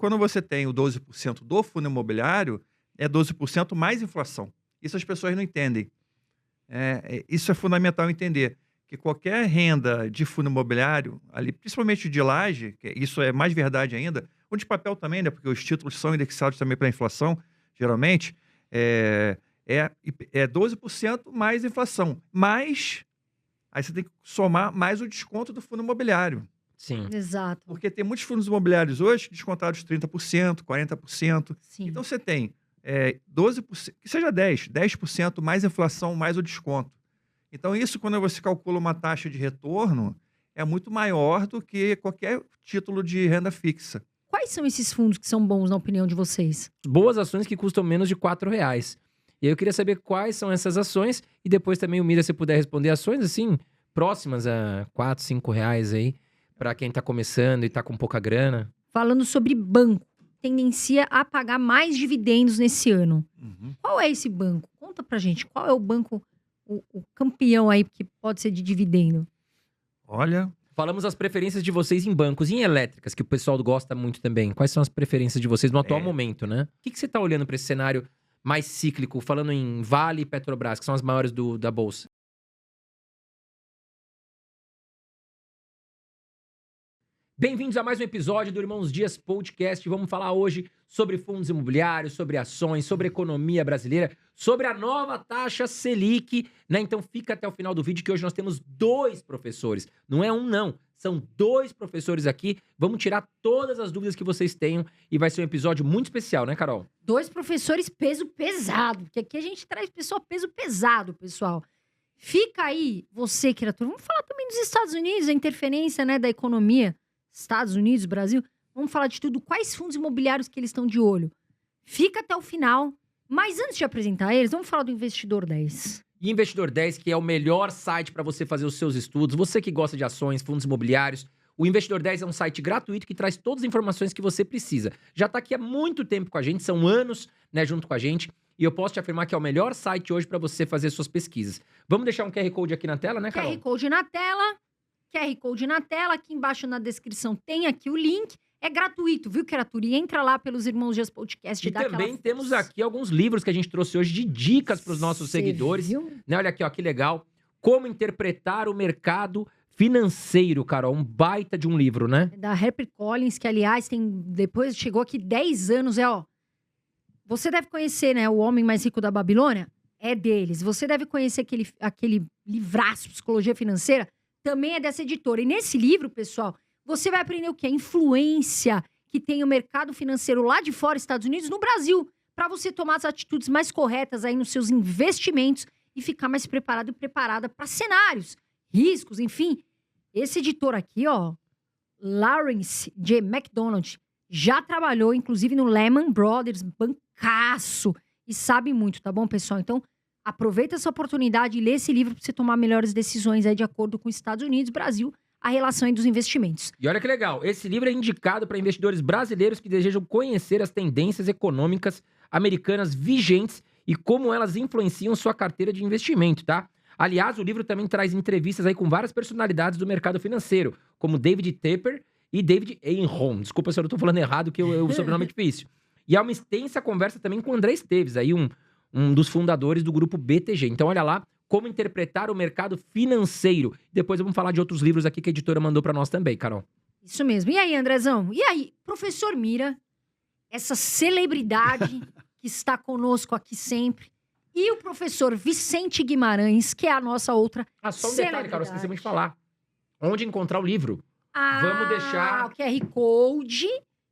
quando você tem o 12% do fundo imobiliário, é 12% mais inflação. Isso as pessoas não entendem. Isso é fundamental entender, que qualquer renda de fundo imobiliário, ali, principalmente de laje, isso é mais verdade ainda, o de papel também, né, porque os títulos são indexados também para a inflação, geralmente, é, é 12% mais inflação. Mas, aí você tem que somar mais o desconto do fundo imobiliário. Sim. Exato. Porque tem muitos fundos imobiliários hoje descontados 30%, 40%. Sim. Então você tem 12%, que seja 10% mais inflação, mais o desconto. Então isso, quando você calcula uma taxa de retorno, é muito maior do que qualquer título de renda fixa. Quais são esses fundos que são bons, na opinião de vocês? Boas ações que custam menos de R$4. E aí eu queria saber quais são essas ações. E depois também, o Mira, se puder responder ações assim, próximas a R$4, R$5 aí, para quem tá começando e tá com pouca grana. Falando sobre banco, tendencia a pagar mais dividendos nesse ano. Qual é esse banco? Conta pra gente, qual é o banco, o campeão aí que pode ser de dividendo? Olha, Falamos as preferências de vocês em bancos e em elétricas, que o pessoal gosta muito também. Quais são as preferências de vocês no atual momento, né? O que você tá olhando para esse cenário mais cíclico, falando em Vale e Petrobras, que são as maiores da Bolsa? Bem-vindos a mais um episódio do Irmãos Dias Podcast. Vamos falar hoje sobre fundos imobiliários, sobre ações, sobre economia brasileira, sobre a nova taxa Selic, né? Então fica até o final do vídeo que hoje nós temos 2 professores. Não é um, não. São 2 professores aqui. Vamos tirar todas as dúvidas que vocês tenham e vai ser um episódio muito especial, né, Carol? 2 professores peso pesado, porque aqui a gente traz pessoal peso pesado, pessoal. Fica aí, você, criatura. Vamos falar também dos Estados Unidos, a interferência, né, da economia. Estados Unidos, Brasil. Vamos falar de tudo. Quais fundos imobiliários que eles estão de olho? Fica até o final. Mas antes de apresentar eles, vamos falar do Investidor 10. E Investidor 10, que é o melhor site para você fazer os seus estudos. Você que gosta de ações, fundos imobiliários. O Investidor 10 é um site gratuito que traz todas as informações que você precisa. Já está aqui há muito tempo com a gente, são anos, né, junto com a gente. E eu posso te afirmar que é o melhor site hoje para você fazer suas pesquisas. Vamos deixar um QR Code aqui na tela, né, Carol? QR Code na tela. QR Code na tela. Aqui embaixo na descrição tem aqui o link. É gratuito, viu, criatura? E entra lá pelos Irmãos Dias Podcast. E também temos aqui alguns livros que a gente trouxe hoje de dicas para os nossos seguidores. Viu? Né? Olha aqui, ó, que legal. Como interpretar o mercado financeiro, Carol. Um baita de um livro, né? Da Harper Collins, que aliás depois chegou aqui 10 anos. Você deve conhecer, né, O Homem Mais Rico da Babilônia? É deles. Você deve conhecer aquele livraço, Psicologia Financeira, também é dessa editora. E nesse livro, pessoal, você vai aprender o que? A influência que tem o mercado financeiro lá de fora, Estados Unidos, no Brasil, para você tomar as atitudes mais corretas aí nos seus investimentos e ficar mais preparado e preparada para cenários, riscos, enfim. Esse editor aqui, ó, Lawrence J. McDonald, já trabalhou, inclusive, no Lehman Brothers, bancaço, e sabe muito, tá bom, pessoal? Então, aproveita essa oportunidade e lê esse livro para você tomar melhores decisões aí de acordo com os Estados Unidos, Brasil, a relação aí dos investimentos. E olha que legal, esse livro é indicado para investidores brasileiros que desejam conhecer as tendências econômicas americanas vigentes e como elas influenciam sua carteira de investimento, tá? Aliás, o livro também traz entrevistas aí com várias personalidades do mercado financeiro, como David Tepper e David Einhorn. Desculpa se eu não tô falando errado, que o sobrenome é difícil. E há uma extensa conversa também com o André Esteves, aí um dos fundadores do grupo BTG. Então, olha lá, como interpretar o mercado financeiro. Depois vamos falar de outros livros aqui que a editora mandou para nós também, Carol. Isso mesmo. E aí, Andrezão? E aí, professor Mira, essa celebridade que está conosco aqui sempre, e o professor Vicente Guimarães, que é a nossa outra Só um detalhe, Carol, esquecemos de falar. Onde encontrar o livro? Vamos deixar o QR Code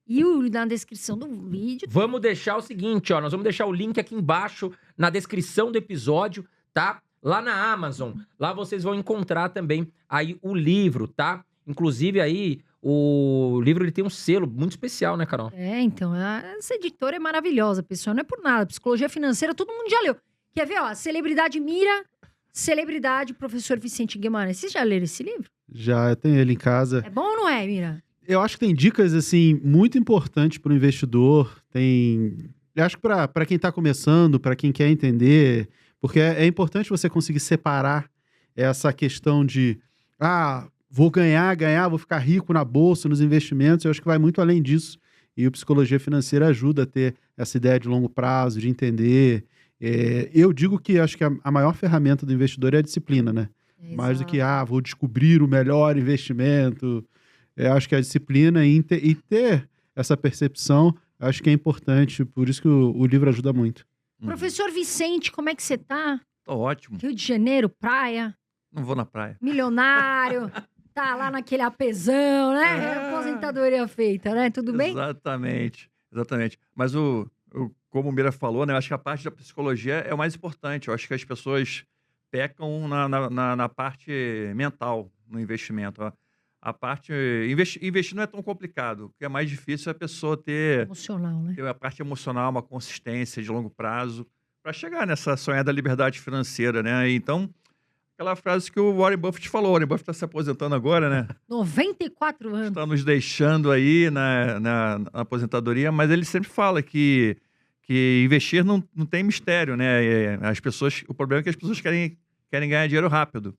e na descrição do vídeo. Vamos deixar o seguinte, ó, nós vamos deixar o link aqui embaixo na descrição do episódio, tá? Lá na Amazon, lá vocês vão encontrar também aí o livro, tá? Inclusive aí, o livro ele tem um selo muito especial, né, Carol? Então, essa editora é maravilhosa, pessoal, não é por nada. Psicologia Financeira, todo mundo já leu. Quer ver, ó, Celebridade Mira, Celebridade Professor Vicente Guimarães. Vocês já leram esse livro? Já, eu tenho ele em casa. É bom ou não é, Mira? Eu acho que tem dicas, assim, muito importantes para o investidor. Eu acho que para quem está começando, para quem quer entender, porque é importante você conseguir separar essa questão de, vou ganhar, vou ficar rico na bolsa, nos investimentos. Eu acho que vai muito além disso. E o Psicologia Financeira ajuda a ter essa ideia de longo prazo, de entender. Eu digo que acho que a maior ferramenta do investidor é a disciplina, né? Mais do que, vou descobrir o melhor investimento. Acho que a disciplina e ter essa percepção, acho que é importante. Por isso que o livro ajuda muito. Professor Vicente, como é que você tá? Tô ótimo. Rio de Janeiro, praia, Não vou na praia. milionário, tá lá naquele apesão, né? Aposentadoria feita, né? Tudo bem? Exatamente. Mas como o Mira falou, né? Eu acho que a parte da psicologia é o mais importante. Eu acho que as pessoas pecam na parte mental, no investimento. A parte... Investir não é tão complicado. O que é mais difícil é a pessoa ter Emocional, né? a parte emocional, uma consistência de longo prazo, para chegar nessa sonhada liberdade financeira, né? Então, aquela frase que o Warren Buffett falou. O Warren Buffett está se aposentando agora, né? 94 anos. Está nos deixando aí na aposentadoria, mas ele sempre fala que investir não tem mistério, né? O problema é que as pessoas querem ganhar dinheiro rápido.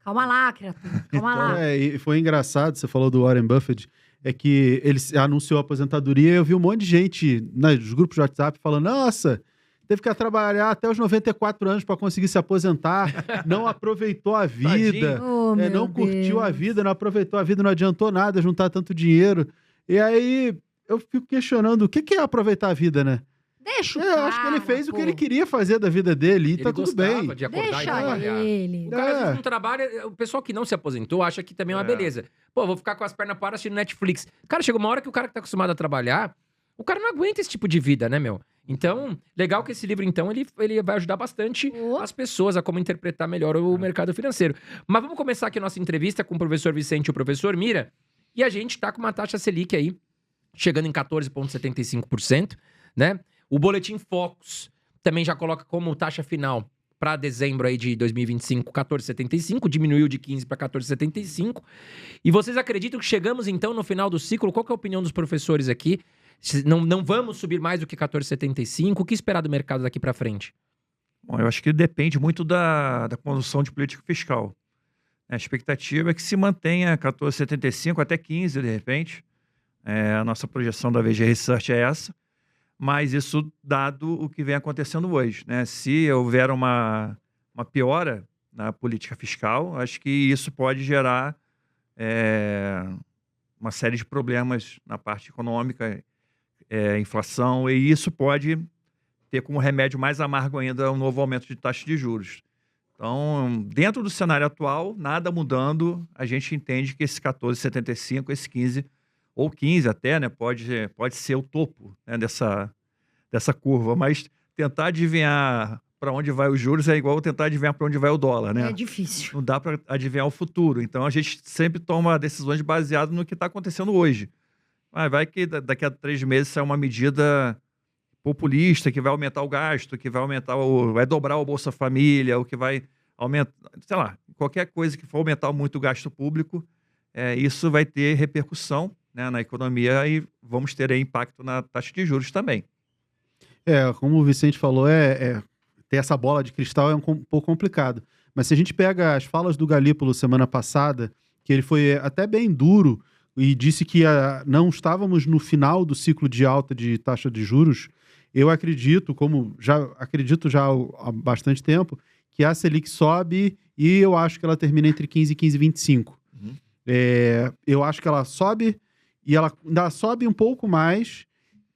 Calma lá, criatura. Calma lá. E foi engraçado, você falou do Warren Buffett, é que ele anunciou a aposentadoria e eu vi um monte de gente nos grupos de WhatsApp falando, nossa, teve que trabalhar até os 94 anos para conseguir se aposentar, não aproveitou a vida, Oh, meu não curtiu Deus. a vida, não aproveitou a vida, não adiantou nada juntar tanto dinheiro. E aí eu fico questionando, o que é aproveitar a vida, né? Deixa o Eu acho que ele cara, fez o que pô. ele queria fazer da vida dele e Ele tá tudo gostava bem. de acordar e Deixa trabalhar. ele. O cara às É. vezes não trabalha, o pessoal que não se aposentou acha que também é uma beleza. Pô, vou ficar com as pernas para assistindo Netflix. Cara, chega uma hora que o cara que tá acostumado a trabalhar, o cara não aguenta esse tipo de vida, né, meu? Então, legal que esse livro, então, ele vai ajudar bastante Oh. as pessoas a como interpretar melhor o mercado financeiro. Mas vamos começar aqui a nossa entrevista com o professor Vicente e o professor Mira. E a gente tá com uma taxa Selic aí, chegando em 14,75%, né? O Boletim Focus também já coloca como taxa final para dezembro aí de 2025, 14,75, diminuiu de 15 para 14,75. E vocês acreditam que chegamos então no final do ciclo? Qual que é a opinião dos professores aqui? Não vamos subir mais do que 14,75? O que esperar do mercado daqui para frente? Bom, eu acho que depende muito da condução de política fiscal. A expectativa é que se mantenha 14,75 até 15, de repente. A nossa projeção da VG Research é essa. Mas isso dado o que vem acontecendo hoje, né? Se houver uma piora na política fiscal, acho que isso pode gerar uma série de problemas na parte econômica, inflação, e isso pode ter como remédio mais amargo ainda um novo aumento de taxa de juros. Então, dentro do cenário atual, nada mudando, a gente entende que esse 14,75, esse 15 ou 15 até, né, pode ser o topo, né, dessa curva, mas tentar adivinhar para onde vai os juros é igual tentar adivinhar para onde vai o dólar, né? É difícil. Não dá para adivinhar o futuro. Então, a gente sempre toma decisões baseadas no que está acontecendo hoje. Vai que daqui a 3 meses sai uma medida populista que vai aumentar o gasto, que vai vai dobrar o Bolsa Família, ou que vai aumentar, sei lá, qualquer coisa que for aumentar muito o gasto público, isso vai ter repercussão, né, na economia e vamos ter aí impacto na taxa de juros também. Como o Vicente falou, ter essa bola de cristal é um pouco complicado. Mas se a gente pega as falas do Galípolo semana passada, que ele foi até bem duro e disse que não estávamos no final do ciclo de alta de taxa de juros, eu acredito, acredito já há bastante tempo, que a Selic sobe e eu acho que ela termina entre 15 e 15,25. Uhum. Eu acho que ela sobe e ela ainda sobe um pouco mais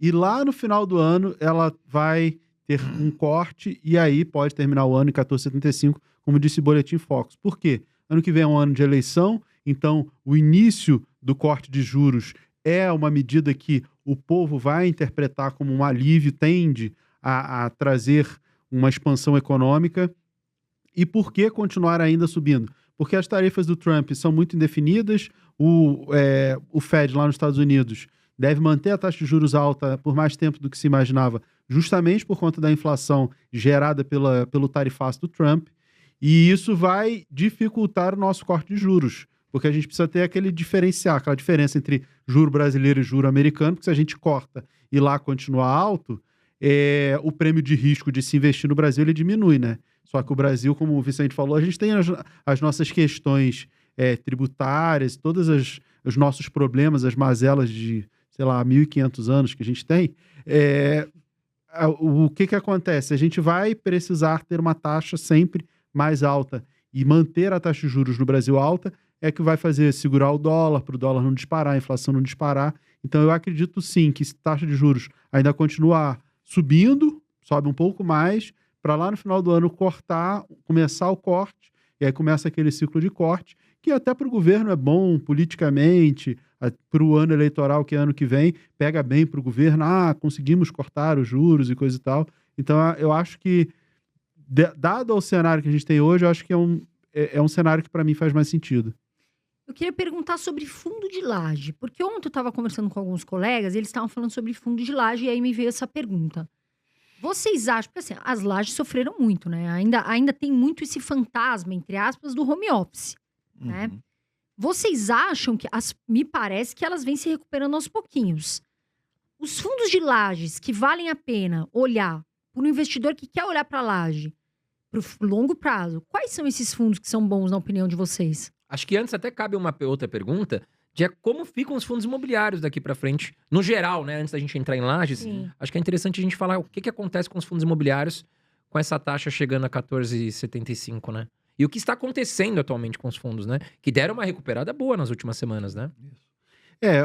e lá no final do ano ela vai ter um corte e aí pode terminar o ano em 14,75, como disse o Boletim Focus. Por quê? Ano que vem é um ano de eleição, então o início do corte de juros é uma medida que o povo vai interpretar como um alívio, tende a trazer uma expansão econômica. E por que continuar ainda subindo? Porque as tarifas do Trump são muito indefinidas, o Fed lá nos Estados Unidos deve manter a taxa de juros alta por mais tempo do que se imaginava, justamente por conta da inflação gerada pelo tarifaço do Trump, e isso vai dificultar o nosso corte de juros, porque a gente precisa ter aquela diferença entre juro brasileiro e juro americano, porque se a gente corta e lá continua alto, o prêmio de risco de se investir no Brasil ele diminui, né? Só que o Brasil, como o Vicente falou, a gente tem as nossas questões tributárias, todos os nossos problemas, as mazelas de sei lá, 1.500 anos que a gente tem, o que acontece? A gente vai precisar ter uma taxa sempre mais alta e manter a taxa de juros no Brasil alta é que vai fazer segurar o dólar, para o dólar não disparar, a inflação não disparar. Então, eu acredito sim que taxa de juros ainda continuar subindo, sobe um pouco mais, para lá no final do ano cortar, começar o corte, e aí começa aquele ciclo de corte, que até para o governo é bom politicamente, para o ano eleitoral, que é ano que vem, pega bem para o governo, conseguimos cortar os juros e coisa e tal. Então, eu acho que, dado o cenário que a gente tem hoje, eu acho que é um cenário que para mim faz mais sentido. Eu queria perguntar sobre fundo de laje, porque ontem eu estava conversando com alguns colegas e eles estavam falando sobre fundo de laje e aí me veio essa pergunta. Vocês acham, porque assim, as lajes sofreram muito, né? Ainda tem muito esse fantasma, entre aspas, do home office, né? Vocês acham que, me parece que elas vêm se recuperando aos pouquinhos. Os fundos de lajes que valem a pena olhar para um investidor que quer olhar para a laje para o longo prazo, quais são esses fundos que são bons na opinião de vocês? Acho que antes até cabe uma outra pergunta, de como ficam os fundos imobiliários daqui pra frente, no geral, né? Antes da gente entrar em lajes, Sim. acho que é interessante a gente falar o que acontece com os fundos imobiliários com essa taxa chegando a 14,75, né? E o que está acontecendo atualmente com os fundos, né? Que deram uma recuperada boa nas últimas semanas, né?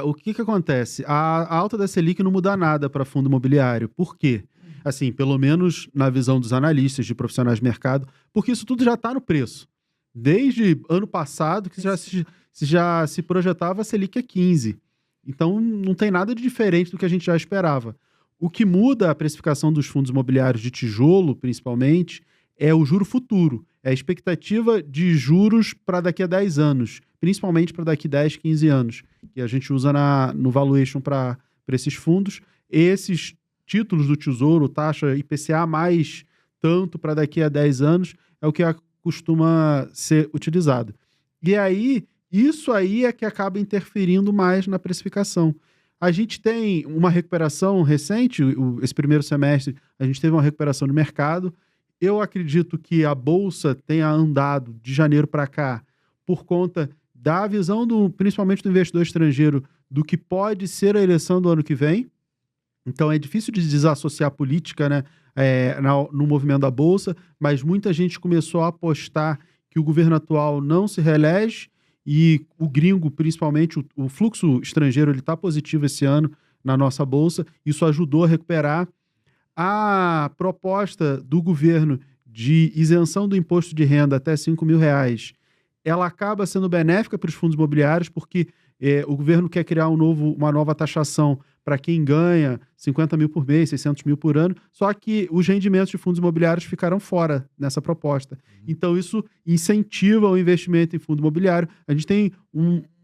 O que acontece? A alta da Selic não muda nada para fundo imobiliário. Por quê? Assim, pelo menos na visão dos analistas, de profissionais de mercado, porque isso tudo já está no preço. Desde ano passado, que já se projetava a Selic a 15. Então, não tem nada de diferente do que a gente já esperava. O que muda a precificação dos fundos imobiliários de tijolo, principalmente, é o juro futuro. É a expectativa de juros para daqui a 10 anos, principalmente para daqui a 10, 15 anos, que a gente usa no valuation para esses fundos. Esses títulos do Tesouro, taxa IPCA mais tanto para daqui a 10 anos, é o que costuma ser utilizado. E aí, isso aí é que acaba interferindo mais na precificação. A gente tem uma recuperação recente, esse primeiro semestre, a gente teve uma recuperação no mercado. Eu acredito que a Bolsa tenha andado de janeiro para cá por conta da visão, principalmente do investidor estrangeiro, do que pode ser a eleição do ano que vem. Então, é difícil de desassociar a política, né, no movimento da Bolsa, mas muita gente começou a apostar que o governo atual não se reelege e o gringo, principalmente, o fluxo estrangeiro, ele está positivo esse ano na nossa Bolsa. Isso ajudou a recuperar. A proposta do governo de isenção do imposto de renda até R$5.000, ela acaba sendo benéfica para os fundos imobiliários, porque o governo quer criar uma nova taxação para quem ganha 50 mil por mês, 600 mil por ano, só que os rendimentos de fundos imobiliários ficaram fora nessa proposta. Então, isso incentiva o investimento em fundo imobiliário. A gente tem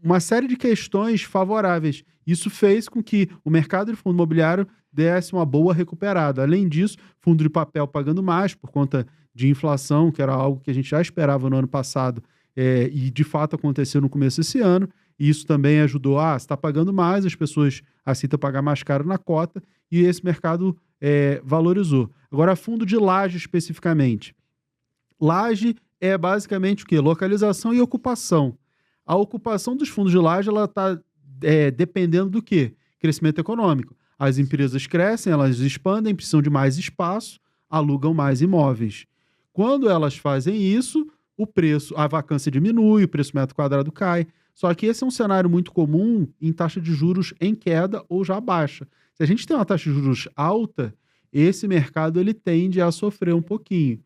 uma série de questões favoráveis. Isso fez com que o mercado de fundo imobiliário desse uma boa recuperada. Além disso, fundo de papel pagando mais por conta de inflação, que era algo que a gente já esperava no ano passado, e de fato aconteceu no começo desse ano. E isso também ajudou, você está pagando mais, as pessoas aceitam pagar mais caro na cota, e esse mercado valorizou. Agora, fundo de laje especificamente. Laje é basicamente o quê? Localização e ocupação. A ocupação dos fundos de laje está dependendo do quê? Crescimento econômico. As empresas crescem, elas expandem, precisam de mais espaço, alugam mais imóveis. Quando elas fazem isso, a vacância diminui, o preço do metro quadrado cai. Só que esse é um cenário muito comum em taxa de juros em queda ou já baixa. Se a gente tem uma taxa de juros alta, esse mercado ele tende a sofrer um pouquinho.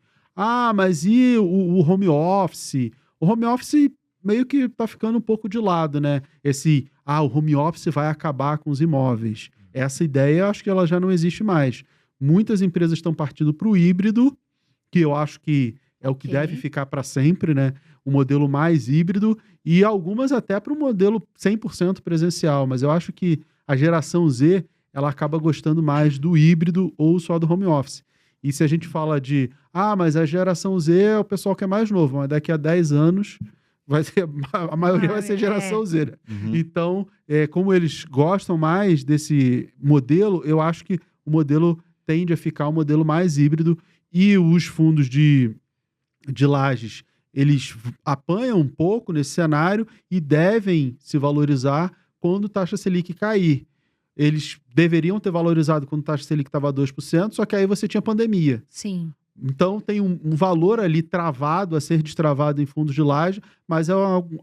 Mas e o home office? O home office meio que está ficando um pouco de lado, né? O home office vai acabar com os imóveis. Essa ideia, eu acho que ela já não existe mais. Muitas empresas estão partindo para o híbrido, que eu acho que é o que deve ficar para sempre, né? Um modelo mais híbrido, e algumas até para o modelo 100% presencial. Mas eu acho que a geração Z, ela acaba gostando mais do híbrido ou só do home office. E se a gente fala mas a geração Z é o pessoal que é mais novo, mas daqui a 10 anos a maioria vai ser geração Z. Né? Uhum. Então, como eles gostam mais desse modelo, eu acho que o modelo tende a ficar um modelo mais híbrido, e os fundos de lajes, eles apanham um pouco nesse cenário e devem se valorizar quando a taxa Selic cair. eles deveriam ter valorizado quando a taxa Selic estava 2%, só que aí você tinha pandemia. Sim. Então tem um valor ali travado, a ser destravado em fundos de laje, mas é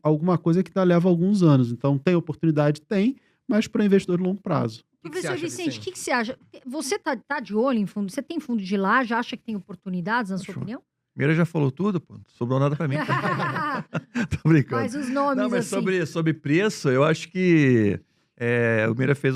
alguma coisa que leva alguns anos. Então tem oportunidade? Tem, mas para investidor de longo prazo. O que você Professor acha, Vicente, Vicente? o que você acha? Você tá de olho em fundo? Você tem fundo de laje? Acha que tem oportunidades, na sua Acho. opinião? Mira já falou tudo, pô. Não sobrou nada pra mim. Tô brincando. Mas os nomes, Não, mas assim. sobre preço, eu acho que o Mira fez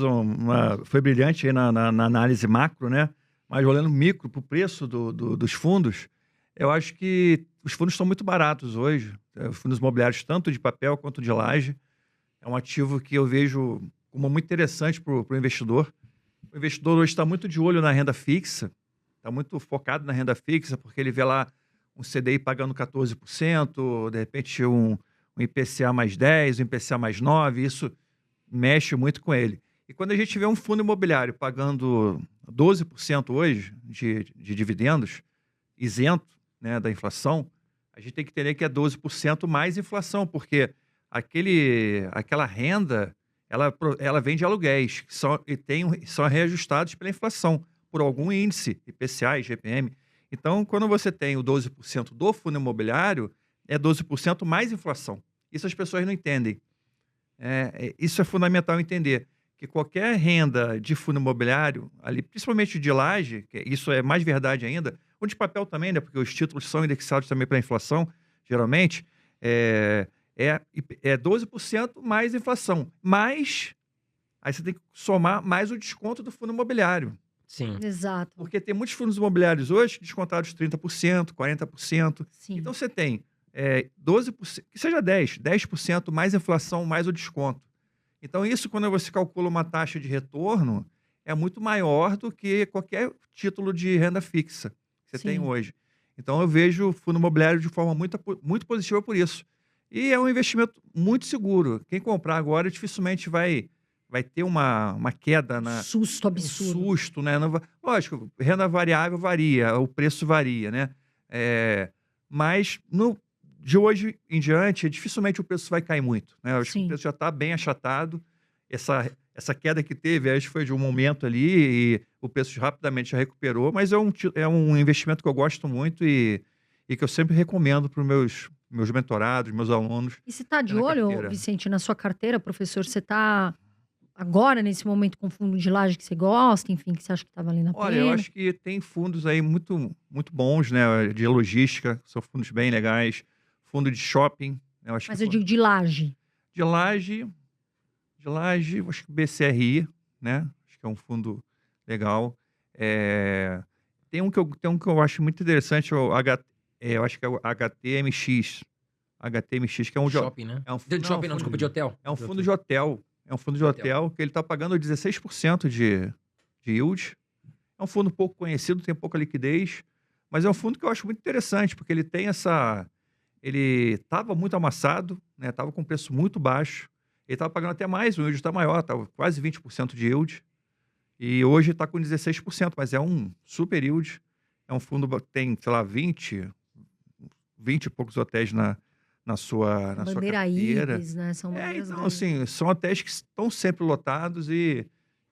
foi brilhante aí na análise macro, né? Mas olhando micro para o preço dos fundos, eu acho que os fundos estão muito baratos hoje. Os fundos imobiliários, tanto de papel quanto de laje. É um ativo que eu vejo como muito interessante para o investidor. O investidor hoje está muito de olho na renda fixa, está muito focado na renda fixa, porque ele vê lá um CDI pagando 14%, de repente um IPCA mais 10%, um IPCA mais 9%, isso mexe muito com ele. E quando a gente vê um fundo imobiliário pagando 12% hoje de dividendos, isento, né, da inflação, a gente tem que entender que é 12% mais inflação, porque aquela renda ela vem de aluguéis que são reajustados pela inflação, por algum índice, IPCA, IGPM. Então, quando você tem o 12% do fundo imobiliário, é 12% mais inflação. Isso as pessoas não entendem. Isso é fundamental entender, que qualquer renda de fundo imobiliário, ali, principalmente de laje, que isso é mais verdade ainda, ou de papel também, né, porque os títulos são indexados também pela inflação, geralmente, é 12% mais inflação. Mas aí você tem que somar mais o desconto do fundo imobiliário. Sim. Exato. Porque tem muitos fundos imobiliários hoje descontados 30%, 40%. Sim. Então você tem 12%, que seja 10% mais inflação, mais o desconto. Então isso, quando você calcula uma taxa de retorno, é muito maior do que qualquer título de renda fixa que você tem Sim. hoje. Então eu vejo o fundo imobiliário de forma muito positiva por isso. E é um investimento muito seguro. Quem comprar agora dificilmente vai ter uma queda Susto um absurdo. susto, né? Lógico, renda variável varia, o preço varia, né? Mas de hoje em diante, dificilmente o preço vai cair muito, né? Eu acho que Sim. o preço já está bem achatado. Essa queda que teve, acho que foi de um momento ali e o preço rapidamente já recuperou, mas é um investimento que eu gosto muito e que eu sempre recomendo para os meus mentorados, meus alunos. E você tá de na olho, carteira. Vicente, na sua carteira, professor? Você tá agora, nesse momento, com fundo de laje que você gosta, enfim, que você acha que tá valendo a Olha, pena? eu acho que tem fundos aí muito, muito bons, né? De logística, são fundos bem legais. Fundo de shopping, né? Eu acho Mas que eu digo de laje. de laje, eu acho que BCRI, né? Acho que é um fundo legal. Tem um que eu acho muito interessante, eu acho que é o HTMX. HTMX, que é um Shopping, né? é um De não, shopping, não, desculpa, de hotel. é um fundo de hotel. É um fundo de hotel que ele está pagando 16% de yield. É um fundo pouco conhecido, tem pouca liquidez, mas é um fundo que eu acho muito interessante, porque ele tem ele estava muito amassado, né? Estava com preço muito baixo. Ele estava pagando até mais, o yield está maior, estava quase 20% de yield. E hoje está com 16%, mas é um super yield. É um fundo que tem, sei lá, 20 e poucos hotéis na sua Bandeira carteira. Ibis, né? São bandeiras Então, grandes. assim, são hotéis que estão sempre lotados e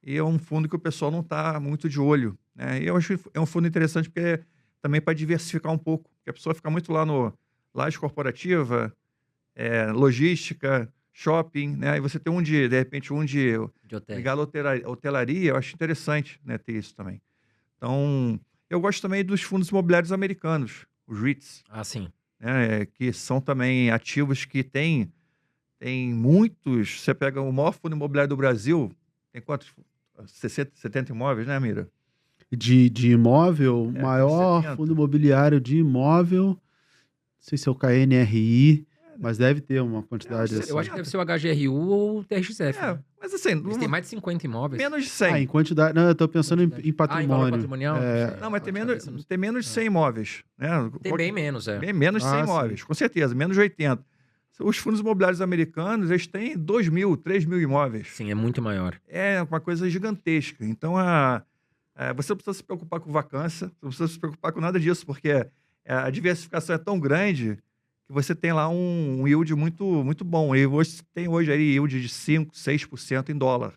é um fundo que o pessoal não está muito de olho, né? E eu acho que é um fundo interessante porque também para diversificar um pouco, porque a pessoa fica muito lá no laje corporativa, logística, shopping, né? E você tem de repente, De hotel. ligado à hotelaria, eu acho interessante, né, ter isso também. Então, eu gosto também dos fundos imobiliários americanos, os REITs, Ah, sim. né, que são também ativos que tem muitos. Você pega o maior fundo imobiliário do Brasil, tem quantos? 60, 70 imóveis, né, Mira? De imóvel, tem maior 70. fundo imobiliário de imóvel, não sei se é o KNRI, mas deve ter uma quantidade assim. Eu acho que deve ser o HGRU ou o TRXF. né? Mas assim, Eles têm mais de 50 imóveis. menos de 100. em quantidade. Não, eu tô pensando em em valor patrimônio. patrimonial? Não, mas Pode tem saber, menos de 100 imóveis. Né? Tem bem menos, Bem menos de 100 Ah, imóveis, sim. com certeza, menos de 80. Os fundos imobiliários americanos, eles têm 2.000, 3.000 imóveis. Sim, é muito maior. É uma coisa gigantesca. Então, você não precisa se preocupar com vacância, você não precisa se preocupar com nada disso, porque a diversificação é tão grande que você tem lá um yield muito, muito bom. E tem hoje aí yield de 5%, 6% em dólar.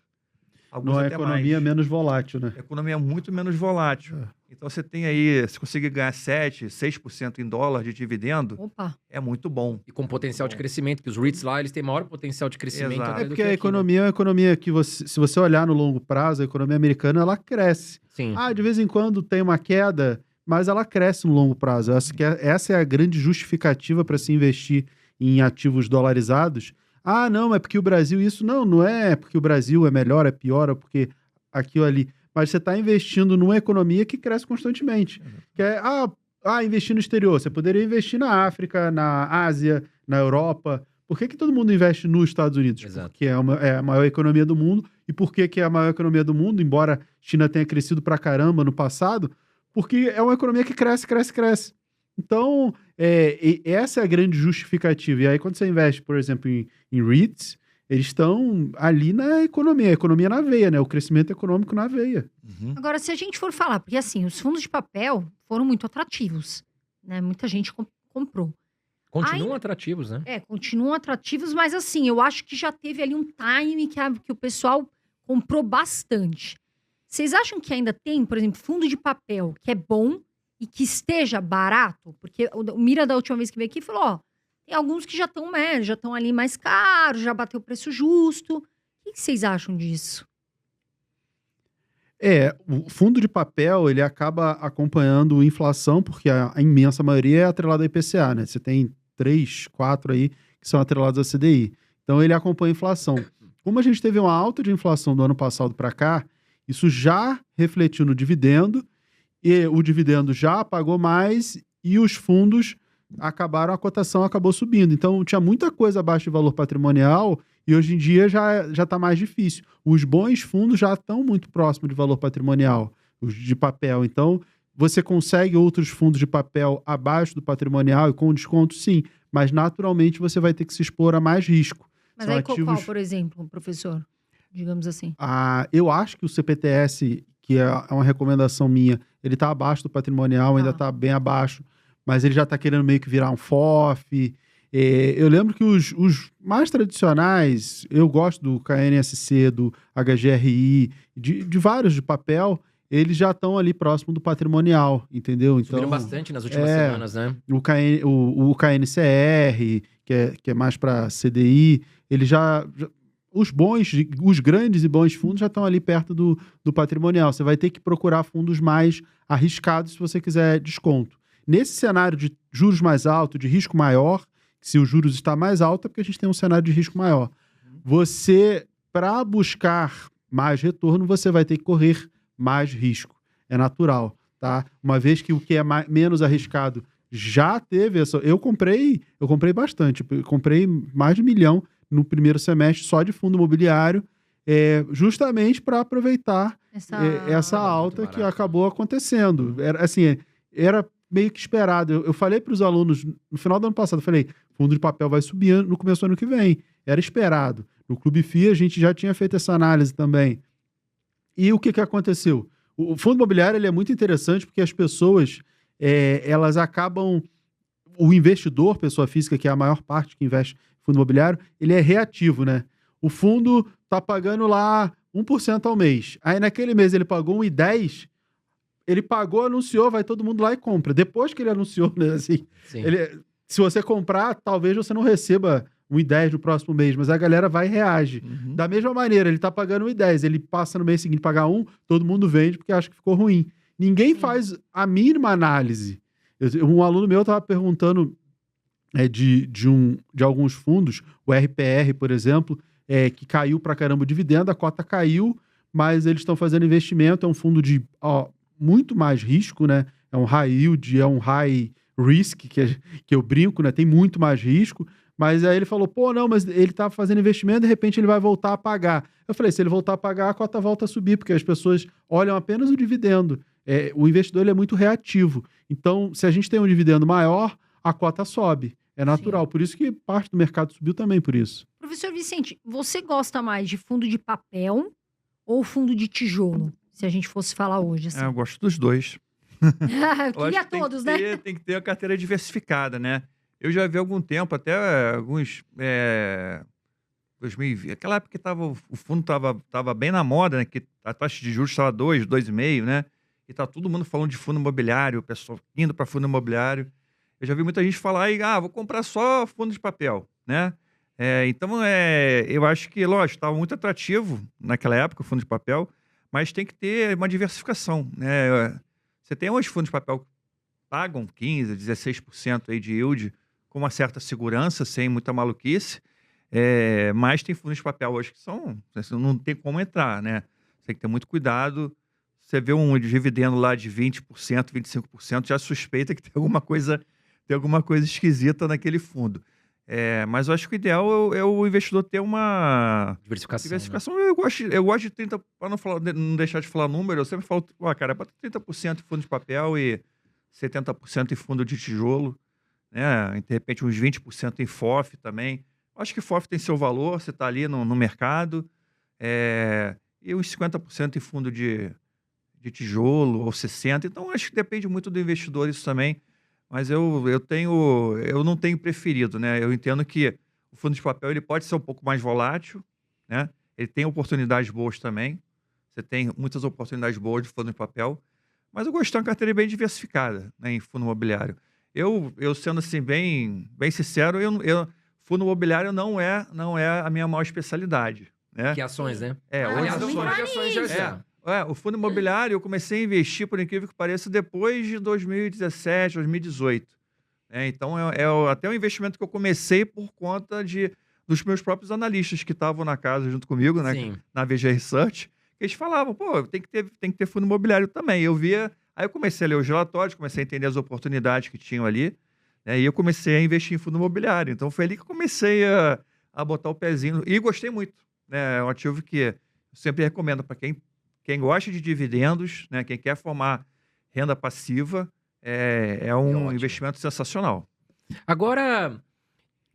Alguns Numa até economia mais. menos volátil, né? A economia é muito menos volátil. Então você tem aí, se conseguir ganhar 7, 6% em dólar de dividendo, Opa. é muito bom. E com potencial de Bom. crescimento, que os REITs lá, eles têm maior potencial de crescimento Exato. até É do porque que a aqui, né? economia é uma economia que, se você olhar no longo prazo, a economia americana, ela cresce. Sim. Ah, de vez em quando tem uma queda, mas ela cresce no longo prazo. Essa é a grande justificativa para se investir em ativos dolarizados. Ah, não, é porque o Brasil isso. Não, não é porque o Brasil é melhor, é pior, é porque aqui ou ali. Mas você está investindo numa economia que cresce constantemente. Que é, investir no exterior. Você poderia investir na África, na Ásia, na Europa. Por que todo mundo investe nos Estados Unidos? Exato. Porque é a maior economia do mundo. E por que é a maior economia do mundo? Embora a China tenha crescido pra caramba no passado, porque é uma economia que cresce, cresce, cresce. Então, essa é a grande justificativa. E aí, quando você investe, por exemplo, em REITs, eles estão ali na economia, a economia na veia, né? O crescimento econômico na veia. Uhum. Agora, se a gente for falar, porque assim, os fundos de papel foram muito atrativos, né? Muita gente comprou. Continuam atrativos, né? Continuam atrativos, mas assim, eu acho que já teve ali um time que o pessoal comprou bastante. Vocês acham que ainda tem, por exemplo, fundo de papel que é bom e que esteja barato? Porque o Mira, da última vez que veio aqui, falou, ó, tem alguns que já estão ali mais caros, já bateu o preço justo. O que vocês acham disso? O fundo de papel, ele acaba acompanhando a inflação, porque a imensa maioria é atrelada ao IPCA, né? Você tem 3, 4 aí que são atrelados à CDI. Então, ele acompanha a inflação. Como a gente teve uma alta de inflação do ano passado para cá, isso já refletiu no dividendo, e o dividendo já pagou mais, e os fundos a cotação acabou subindo. Então, tinha muita coisa abaixo de valor patrimonial, e hoje em dia já está mais difícil. Os bons fundos já estão muito próximos de valor patrimonial, os de papel. Então, você consegue outros fundos de papel abaixo do patrimonial e com desconto, sim. Mas, naturalmente, você vai ter que se expor a mais risco. Mas São aí ativos... qual, por exemplo, professor? Digamos assim. Eu acho que o CPTS, que é uma recomendação minha, ele está abaixo do patrimonial, ainda está bem abaixo, mas ele já está querendo meio que virar um FOF. Eu lembro que os mais tradicionais, eu gosto do KNSC, do HGRI, de vários de papel, eles já estão ali próximo do patrimonial, entendeu? Então, subiram bastante nas últimas semanas, né? O KNCR, que é mais para CDI, ele os grandes e bons fundos já estão ali perto do patrimonial. Você vai ter que procurar fundos mais arriscados se você quiser desconto. Nesse cenário de juros mais altos, de risco maior, se os juros está mais alto, é porque a gente tem um cenário de risco maior. Você, para buscar mais retorno, você vai ter que correr mais risco. É natural, tá? Uma vez que o que é menos arriscado já teve essa... Eu comprei bastante. Eu comprei mais de 1 milhão no primeiro semestre só de fundo imobiliário, justamente para aproveitar essa alta que acabou acontecendo. Era meio que esperado. Eu falei para os alunos no final do ano passado, eu falei, fundo de papel vai subir no começo do ano que vem. Era esperado. No Clube FI a gente já tinha feito essa análise também. E o que aconteceu? O fundo imobiliário ele é muito interessante porque as pessoas, elas acabam... O investidor, pessoa física, que é a maior parte que investe em fundo imobiliário, ele é reativo, né? O fundo está pagando lá 1% ao mês. Aí naquele mês ele pagou 1,10%, ele pagou, anunciou, vai todo mundo lá e compra. Depois que ele anunciou, né, assim, se você comprar, talvez você não receba 1,10 no próximo mês, mas a galera vai e reage. Uhum. Da mesma maneira, ele tá pagando 1,10, ele passa no mês seguinte pagar 1, todo mundo vende porque acha que ficou ruim. Ninguém faz a mínima análise. Um aluno meu estava perguntando de alguns fundos, o RPR, por exemplo, que caiu pra caramba o dividendo, a cota caiu, mas eles estão fazendo investimento, é um fundo de muito mais risco, né? É um high yield, é um high risk, que eu brinco, né? Tem muito mais risco. Mas aí ele falou, não, mas ele tá fazendo investimento, de repente ele vai voltar a pagar. Eu falei, se ele voltar a pagar, a cota volta a subir, porque as pessoas olham apenas o dividendo. O investidor ele é muito reativo. Então, se a gente tem um dividendo maior, a cota sobe. É natural. Sim. Por isso que parte do mercado subiu também por isso. Professor Vicente, você gosta mais de fundo de papel ou fundo de tijolo? Se a gente fosse falar hoje, assim. Eu gosto dos dois. Eu queria todos, né? Tem que ter a carteira diversificada, né? Eu já vi há algum tempo, até alguns 2020, aquela época que o fundo tava bem na moda, né? Que a taxa de juros estava 2,5, né? E tá todo mundo falando de fundo imobiliário, o pessoal indo para fundo imobiliário. Eu já vi muita gente falar aí, vou comprar só fundo de papel, né? Então, eu acho que, lógico, estava muito atrativo naquela época o fundo de papel, mas tem que ter uma diversificação, né? Você tem uns fundos de papel que pagam 15%, 16% aí de yield com uma certa segurança, sem muita maluquice, mas tem fundos de papel hoje que não tem como entrar, né? Você tem que ter muito cuidado. Você vê um dividendo lá de 20%, 25%, já suspeita que tem alguma coisa esquisita naquele fundo. Mas eu acho que o ideal é o investidor ter uma Diversificação. Né? Eu gosto de 30%, para não deixar de falar número, eu sempre falo, cara, bota 30% em fundo de papel e 70% em fundo de tijolo, né? De repente uns 20% em FOF também. Eu acho que FOF tem seu valor, você está ali no mercado, e uns 50% em fundo de tijolo, ou 60%. Então, acho que depende muito do investidor isso também. Mas eu não tenho preferido, né? Eu entendo que o fundo de papel ele pode ser um pouco mais volátil, né? Ele tem oportunidades boas também. Você tem muitas oportunidades boas de fundo de papel. Mas eu gosto de ter uma carteira bem diversificada, né, em fundo imobiliário. Eu sendo assim, bem sincero, fundo imobiliário não é a minha maior especialidade, né? Que ações, né? Hoje Aliás, eu vamos falo de entrar ações já nisso. já. o fundo imobiliário eu comecei a investir, por incrível que pareça, depois de 2017, 2018. Então, até um investimento que eu comecei por conta dos meus próprios analistas que estavam na casa junto comigo, né, Sim. na VG Research, que eles falavam, tem que ter fundo imobiliário também. Eu via, aí eu comecei a ler os relatórios, comecei a entender as oportunidades que tinham ali, né, e eu comecei a investir em fundo imobiliário. Então, foi ali que eu comecei a botar o pezinho, e gostei muito, né, é um ativo que eu sempre recomendo para quem gosta de dividendos, né, quem quer formar renda passiva, é um Ótimo. investimento sensacional. Agora,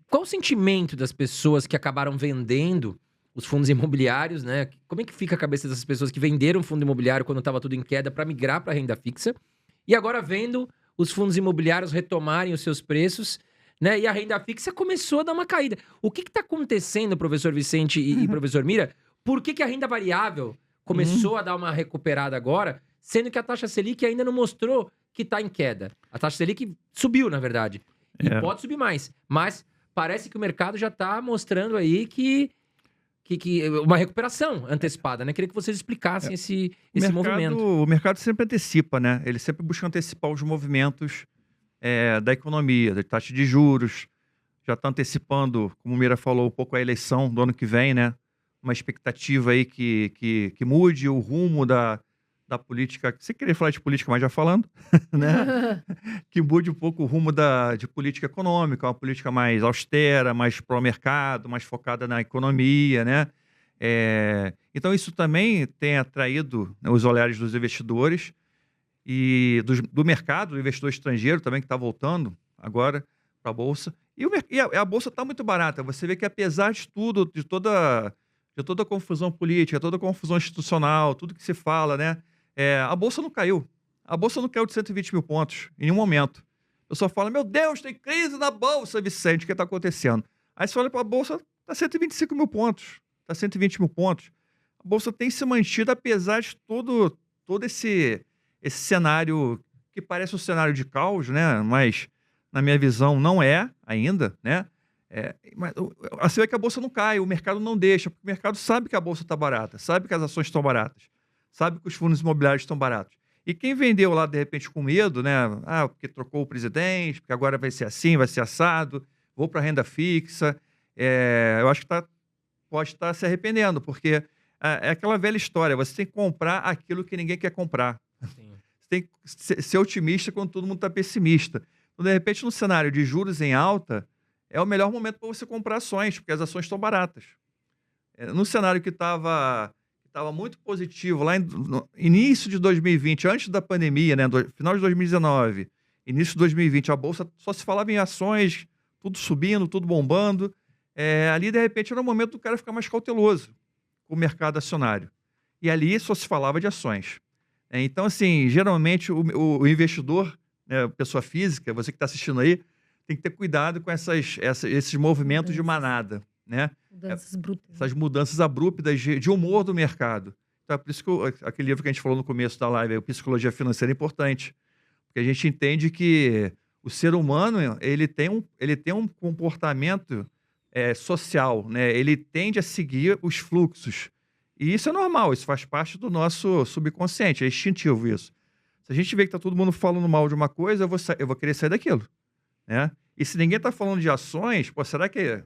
qual o sentimento das pessoas que acabaram vendendo os fundos imobiliários, né? Como é que fica a cabeça dessas pessoas que venderam o fundo imobiliário quando estava tudo em queda para migrar para renda fixa e agora vendo os fundos imobiliários retomarem os seus preços, né? E a renda fixa começou a dar uma caída. O que está acontecendo, professor Vicente e professor Mira? Por que a renda variável começou a dar uma recuperada agora, sendo que a taxa Selic ainda não mostrou que está em queda? A taxa Selic subiu, na verdade. E pode subir mais. Mas parece que o mercado já está mostrando aí que uma recuperação antecipada, né? Queria que vocês explicassem esse movimento. O mercado sempre antecipa, né? Ele sempre busca antecipar os movimentos da economia, da taxa de juros. Já está antecipando, como o Mira falou, um pouco a eleição do ano que vem, né? Uma expectativa aí que mude o rumo da política. Você queria falar de política, mas já falando, né? Que mude um pouco o rumo de política econômica, uma política mais austera, mais pró-mercado, mais focada na economia, né? Então, isso também tem atraído, né, os olhares dos investidores e do mercado, do investidor estrangeiro também, que está voltando agora para a Bolsa. E a Bolsa está muito barata. Você vê que, apesar de tudo, de toda a confusão política, toda a confusão institucional, tudo que se fala, né? A Bolsa não caiu. A Bolsa não caiu de 120 mil pontos em nenhum momento. Eu só falo, meu Deus, tem crise na Bolsa, Vicente, o que está acontecendo? Aí você olha para a Bolsa, está 125 mil pontos, está 120 mil pontos. A Bolsa tem se mantido, apesar de todo esse cenário que parece um cenário de caos, né? Mas, na minha visão, não é ainda, né? Mas você vê que a Bolsa não cai, o mercado não deixa, porque o mercado sabe que a Bolsa está barata, sabe que as ações estão baratas, sabe que os fundos imobiliários estão baratos. E quem vendeu lá, de repente, com medo, né? Porque trocou o presidente, porque agora vai ser assim, vai ser assado, vou para a renda fixa. Eu acho que pode estar se arrependendo, porque é aquela velha história, você tem que comprar aquilo que ninguém quer comprar. Sim. Você tem que ser otimista quando todo mundo está pessimista. Então, de repente, no cenário de juros em alta, é o melhor momento para você comprar ações, porque as ações estão baratas. No cenário que estava muito positivo, lá no início de 2020, antes da pandemia, né, final de 2019, início de 2020, a Bolsa só se falava em ações, tudo subindo, tudo bombando. Ali, de repente, era o momento do cara ficar mais cauteloso com o mercado acionário. E ali só se falava de ações. Então, assim, geralmente, o investidor, né, pessoa física, você que está assistindo aí, tem que ter cuidado com esses movimentos de manada. né? Mudanças brutas. Essas mudanças abruptas de humor do mercado. Então, é por isso que aquele livro que a gente falou no começo da live, o Psicologia Financeira, é importante. Porque a gente entende que o ser humano, ele tem um comportamento social, né? Ele tende a seguir os fluxos. E isso é normal, isso faz parte do nosso subconsciente, é instintivo isso. Se a gente vê que está todo mundo falando mal de uma coisa, eu vou querer sair daquilo, né? E se ninguém está falando de ações, pô, será que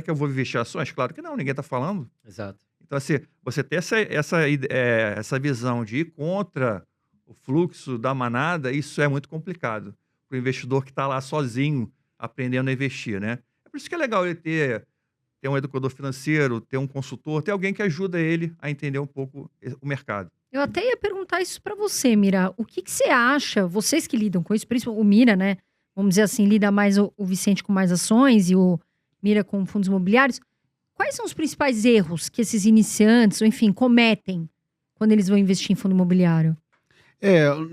eu vou investir em ações? Claro que não, ninguém está falando. Exato. Então, assim, você ter essa visão de ir contra o fluxo da manada, isso é muito complicado para o investidor que está lá sozinho, aprendendo a investir, né? É por isso que é legal ele ter um educador financeiro, ter um consultor, ter alguém que ajuda ele a entender um pouco o mercado. Eu até ia perguntar isso pra você, Mira. O que você acha, vocês que lidam com isso, principalmente o Mira, né? Vamos dizer assim, lida mais o Vicente com mais ações e o Mira com fundos imobiliários. Quais são os principais erros que esses iniciantes, ou enfim, cometem quando eles vão investir em fundo imobiliário?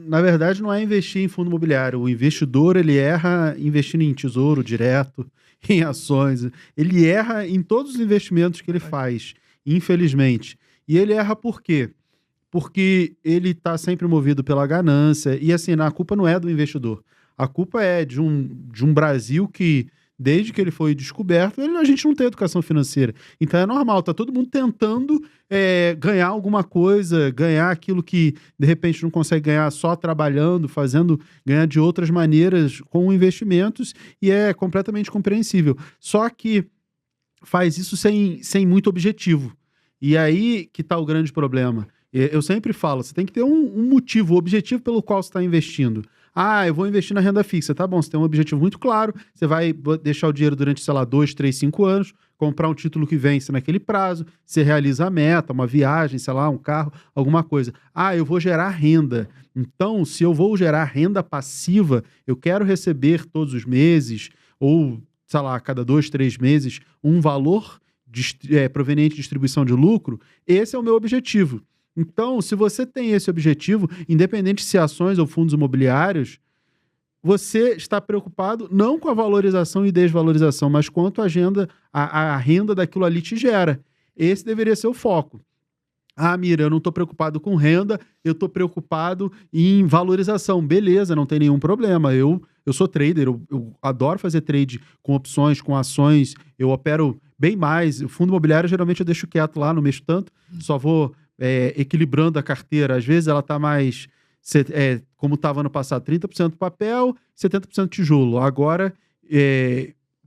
Na verdade, não é investir em fundo imobiliário. O investidor, ele erra investindo em tesouro direto, em ações. Ele erra em todos os investimentos que ele faz, infelizmente. E ele erra por quê? Porque ele está sempre movido pela ganância. E assim, a culpa não é do investidor. A culpa é de um Brasil que, desde que ele foi descoberto, a gente não tem educação financeira. Então é normal, tá todo mundo tentando ganhar alguma coisa, ganhar aquilo que de repente não consegue ganhar só trabalhando, ganhar de outras maneiras com investimentos, e é completamente compreensível. Só que faz isso sem muito objetivo. E aí que tá o grande problema. Eu sempre falo, você tem que ter um motivo, objetivo pelo qual você está investindo. Eu vou investir na renda fixa. Tá bom, você tem um objetivo muito claro, você vai deixar o dinheiro durante, 2, 3, 5 anos, comprar um título que vence naquele prazo, você realiza a meta, uma viagem, um carro, alguma coisa. Eu vou gerar renda. Então, se eu vou gerar renda passiva, eu quero receber todos os meses, ou, a cada 2, 3 meses, um valor proveniente de distribuição de lucro, esse é o meu objetivo. Então, se você tem esse objetivo, independente se ações ou fundos imobiliários, você está preocupado não com a valorização e desvalorização, mas quanto a renda daquilo ali te gera. Esse deveria ser o foco. Mira, eu não estou preocupado com renda, eu estou preocupado em valorização. Beleza, não tem nenhum problema. Eu sou trader, eu adoro fazer trade com opções, com ações, eu opero bem mais. O fundo imobiliário, geralmente, eu deixo quieto lá, não mexo tanto, só vou equilibrando a carteira. Às vezes ela está mais, como estava no passado, 30% papel, 70% tijolo. Agora,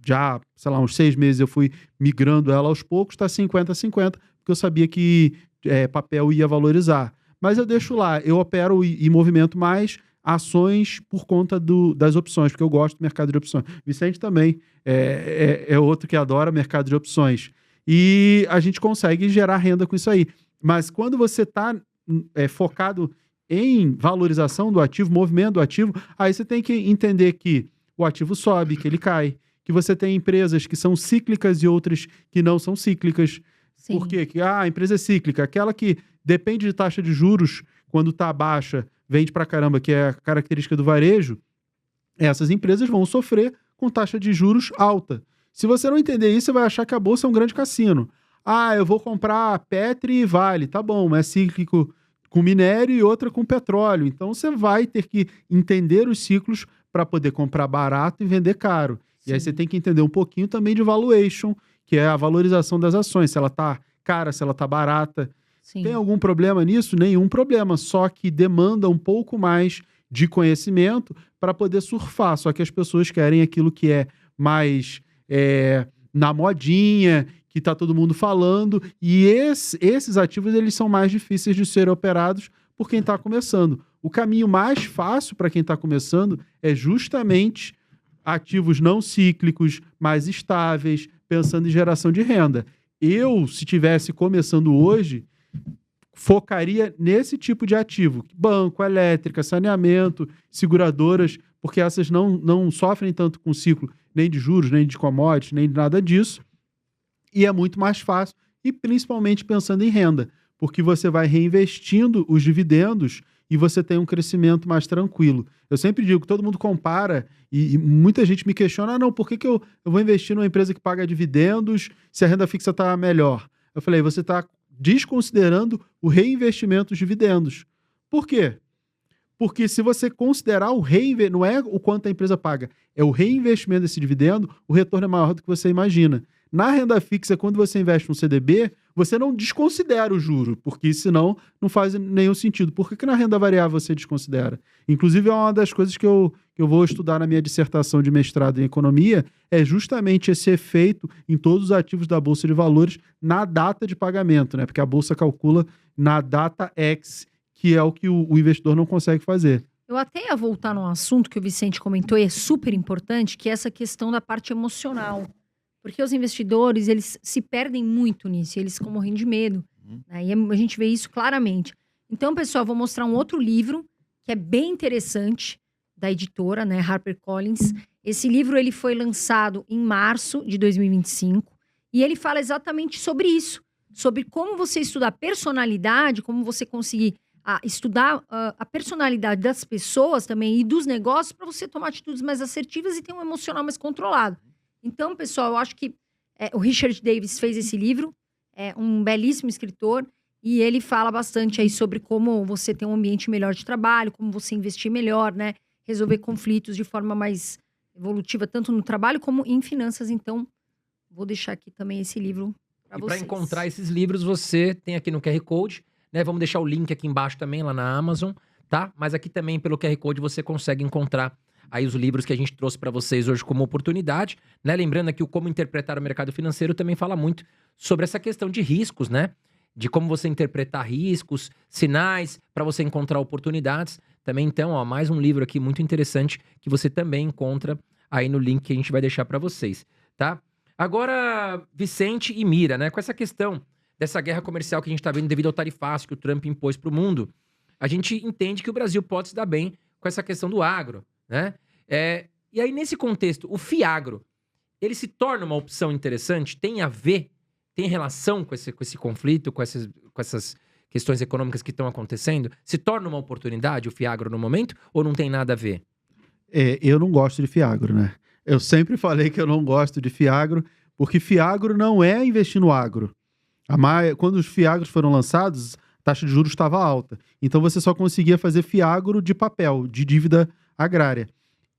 já, uns 6 meses eu fui migrando ela aos poucos, está 50-50, porque eu sabia que papel ia valorizar. Mas eu deixo lá, eu opero e movimento mais ações por conta das opções, porque eu gosto do mercado de opções. Vicente também é outro que adora mercado de opções. E a gente consegue gerar renda com isso aí. Mas quando você está focado em valorização do ativo, movimento do ativo, aí você tem que entender que o ativo sobe, que ele cai, que você tem empresas que são cíclicas e outras que não são cíclicas. Sim. Por quê? A empresa é cíclica, aquela que depende de taxa de juros, quando está baixa, vende pra caramba, que é a característica do varejo, essas empresas vão sofrer com taxa de juros alta. Se você não entender isso, você vai achar que a bolsa é um grande cassino. Eu vou comprar Petri e Vale. Tá bom, é cíclico com minério e outra com petróleo. Então, você vai ter que entender os ciclos para poder comprar barato e vender caro. Sim. E aí você tem que entender um pouquinho também de valuation, que é a valorização das ações. Se ela tá cara, se ela tá barata. Sim. Tem algum problema nisso? Nenhum problema. Só que demanda um pouco mais de conhecimento para poder surfar. Só que as pessoas querem aquilo que é mais na modinha, que está todo mundo falando, e esses ativos eles são mais difíceis de serem operados por quem está começando. O caminho mais fácil para quem está começando é justamente ativos não cíclicos, mais estáveis, pensando em geração de renda. Eu, se estivesse começando hoje, focaria nesse tipo de ativo. Banco, elétrica, saneamento, seguradoras, porque essas não sofrem tanto com ciclo nem de juros, nem de commodities, nem de nada disso. E é muito mais fácil, e principalmente pensando em renda, porque você vai reinvestindo os dividendos e você tem um crescimento mais tranquilo. Eu sempre digo que todo mundo compara e muita gente me questiona, não, por que eu vou investir numa empresa que paga dividendos se a renda fixa está melhor? Eu falei, você está desconsiderando o reinvestimento dos dividendos. Por quê? Porque se você considerar o reinvestimento, não é o quanto a empresa paga, é o reinvestimento desse dividendo, o retorno é maior do que você imagina. Na renda fixa, quando você investe no CDB, você não desconsidera o juro, porque senão não faz nenhum sentido. Por que na renda variável você desconsidera? Inclusive, é uma das coisas que eu vou estudar na minha dissertação de mestrado em economia, é justamente esse efeito em todos os ativos da Bolsa de Valores na data de pagamento, né? Porque a Bolsa calcula na data X, que é o que o investidor não consegue fazer. Eu até ia voltar num assunto que o Vicente comentou e é super importante, que é essa questão da parte emocional. Porque os investidores, eles se perdem muito nisso, eles ficam morrendo de medo. Né? E a gente vê isso claramente. Então, pessoal, vou mostrar um outro livro que é bem interessante, da editora, né, HarperCollins. Esse livro ele foi lançado em março de 2025 e ele fala exatamente sobre isso, sobre como você estudar personalidade, como você conseguir estudar a personalidade das pessoas também e dos negócios para você tomar atitudes mais assertivas e ter um emocional mais controlado. Então, pessoal, eu acho que o Richard Davis fez esse livro, é um belíssimo escritor, e ele fala bastante aí sobre como você ter um ambiente melhor de trabalho, como você investir melhor, né? Resolver conflitos de forma mais evolutiva, tanto no trabalho como em finanças. Então, vou deixar aqui também esse livro para vocês. E para encontrar esses livros, você tem aqui no QR Code, né? Vamos deixar o link aqui embaixo também, lá na Amazon, tá? Mas aqui também, pelo QR Code, você consegue encontrar aí os livros que a gente trouxe para vocês hoje como oportunidade, né? Lembrando aqui o Como Interpretar o Mercado Financeiro também fala muito sobre essa questão de riscos, né? De como você interpretar riscos, sinais, para você encontrar oportunidades. Também, então, ó, mais um livro aqui muito interessante que você também encontra aí no link que a gente vai deixar para vocês, tá? Agora, Vicente e Mira, né? Com essa questão dessa guerra comercial que a gente está vendo devido ao tarifaço que o Trump impôs para o mundo, a gente entende que o Brasil pode se dar bem com essa questão do agro, né? E aí, nesse contexto, o FIAGRO, ele se torna uma opção interessante? Tem a ver, tem relação com esse conflito, com essas questões econômicas que estão acontecendo? Se torna uma oportunidade o FIAGRO no momento ou não tem nada a ver? Eu não gosto de FIAGRO, né? Eu sempre falei que eu não gosto de FIAGRO, porque FIAGRO não é investir no agro. Quando os FIAGROs foram lançados, a taxa de juros estava alta. Então você só conseguia fazer FIAGRO de papel, de dívida agrária.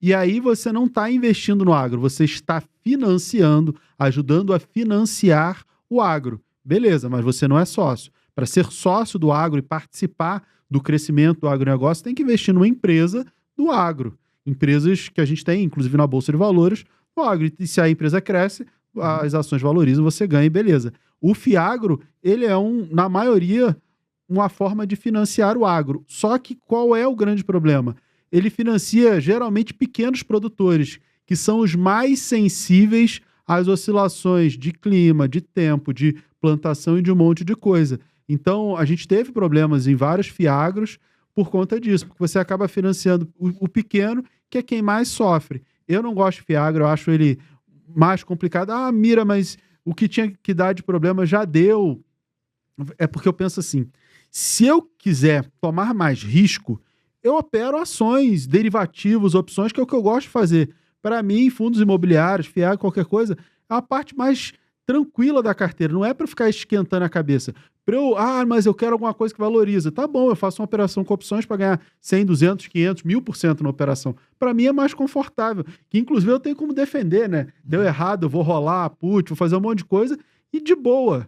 E aí você não está investindo no agro, você está financiando, ajudando a financiar o agro. Beleza, mas você não é sócio. Para ser sócio do agro e participar do crescimento do agronegócio, tem que investir numa empresa do agro. Empresas que a gente tem, inclusive na Bolsa de Valores, do agro. E se a empresa cresce, as ações valorizam, você ganha e beleza. O FIAGRO, ele é, na maioria, uma forma de financiar o agro. Só que qual é o grande problema? Ele financia geralmente pequenos produtores, que são os mais sensíveis às oscilações de clima, de tempo, de plantação e de um monte de coisa. Então, a gente teve problemas em vários FIAGROs por conta disso, porque você acaba financiando o pequeno, que é quem mais sofre. Eu não gosto de FIAGRO, eu acho ele mais complicado. Mira, mas o que tinha que dar de problema já deu. É porque eu penso assim, se eu quiser tomar mais risco, eu opero ações, derivativos, opções, que é o que eu gosto de fazer. Para mim, fundos imobiliários, FIAGRO, qualquer coisa, é a parte mais tranquila da carteira. Não é para ficar esquentando a cabeça. Mas eu quero alguma coisa que valoriza. Tá bom, eu faço uma operação com opções para ganhar 100, 200, 500, 1000% na operação. Para mim é mais confortável. Que inclusive eu tenho como defender, né? Deu errado, eu vou rolar, vou fazer um monte de coisa e de boa.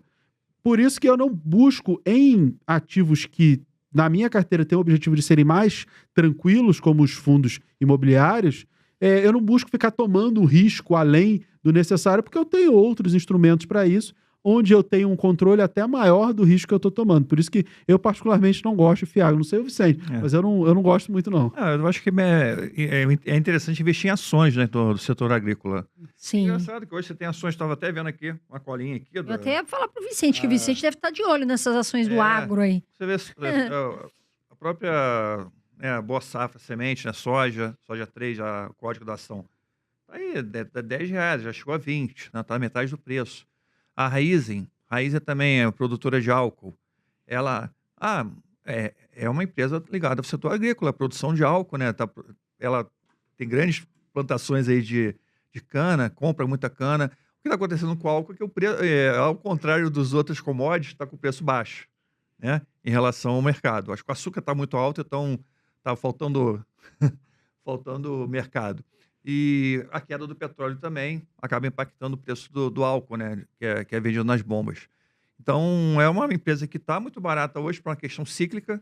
Por isso que eu não busco em ativos que na minha carteira tem o objetivo de serem mais tranquilos, como os fundos imobiliários, eu não busco ficar tomando um risco além do necessário, porque eu tenho outros instrumentos para isso, onde eu tenho um controle até maior do risco que eu estou tomando. Por isso que eu particularmente não gosto de FIAGRO. Não sei o Vicente, mas eu não gosto muito, não. Eu acho que é interessante investir em ações, né, do setor agrícola. Sim. Engraçado que hoje você tem ações, estava até vendo aqui, uma colinha aqui. Eu até ia falar pro Vicente, que o Vicente deve estar de olho nessas ações do agro aí. Você vê a própria Boa Safra, semente, né, soja 3, já, o código da ação. Aí, R$10, já chegou a 20, né, tá metade do preço. A Raízen também é produtora de álcool. Ela é uma empresa ligada ao setor agrícola, produção de álcool, né? Ela tem grandes plantações aí de cana, compra muita cana. O que está acontecendo com o álcool é que ao contrário dos outros commodities, está com o preço baixo, né? Em relação ao mercado. Acho que o açúcar está muito alto, então está faltando, faltando mercado. E a queda do petróleo também acaba impactando o preço do álcool, né? Que é vendido nas bombas. Então, é uma empresa que está muito barata hoje por uma questão cíclica.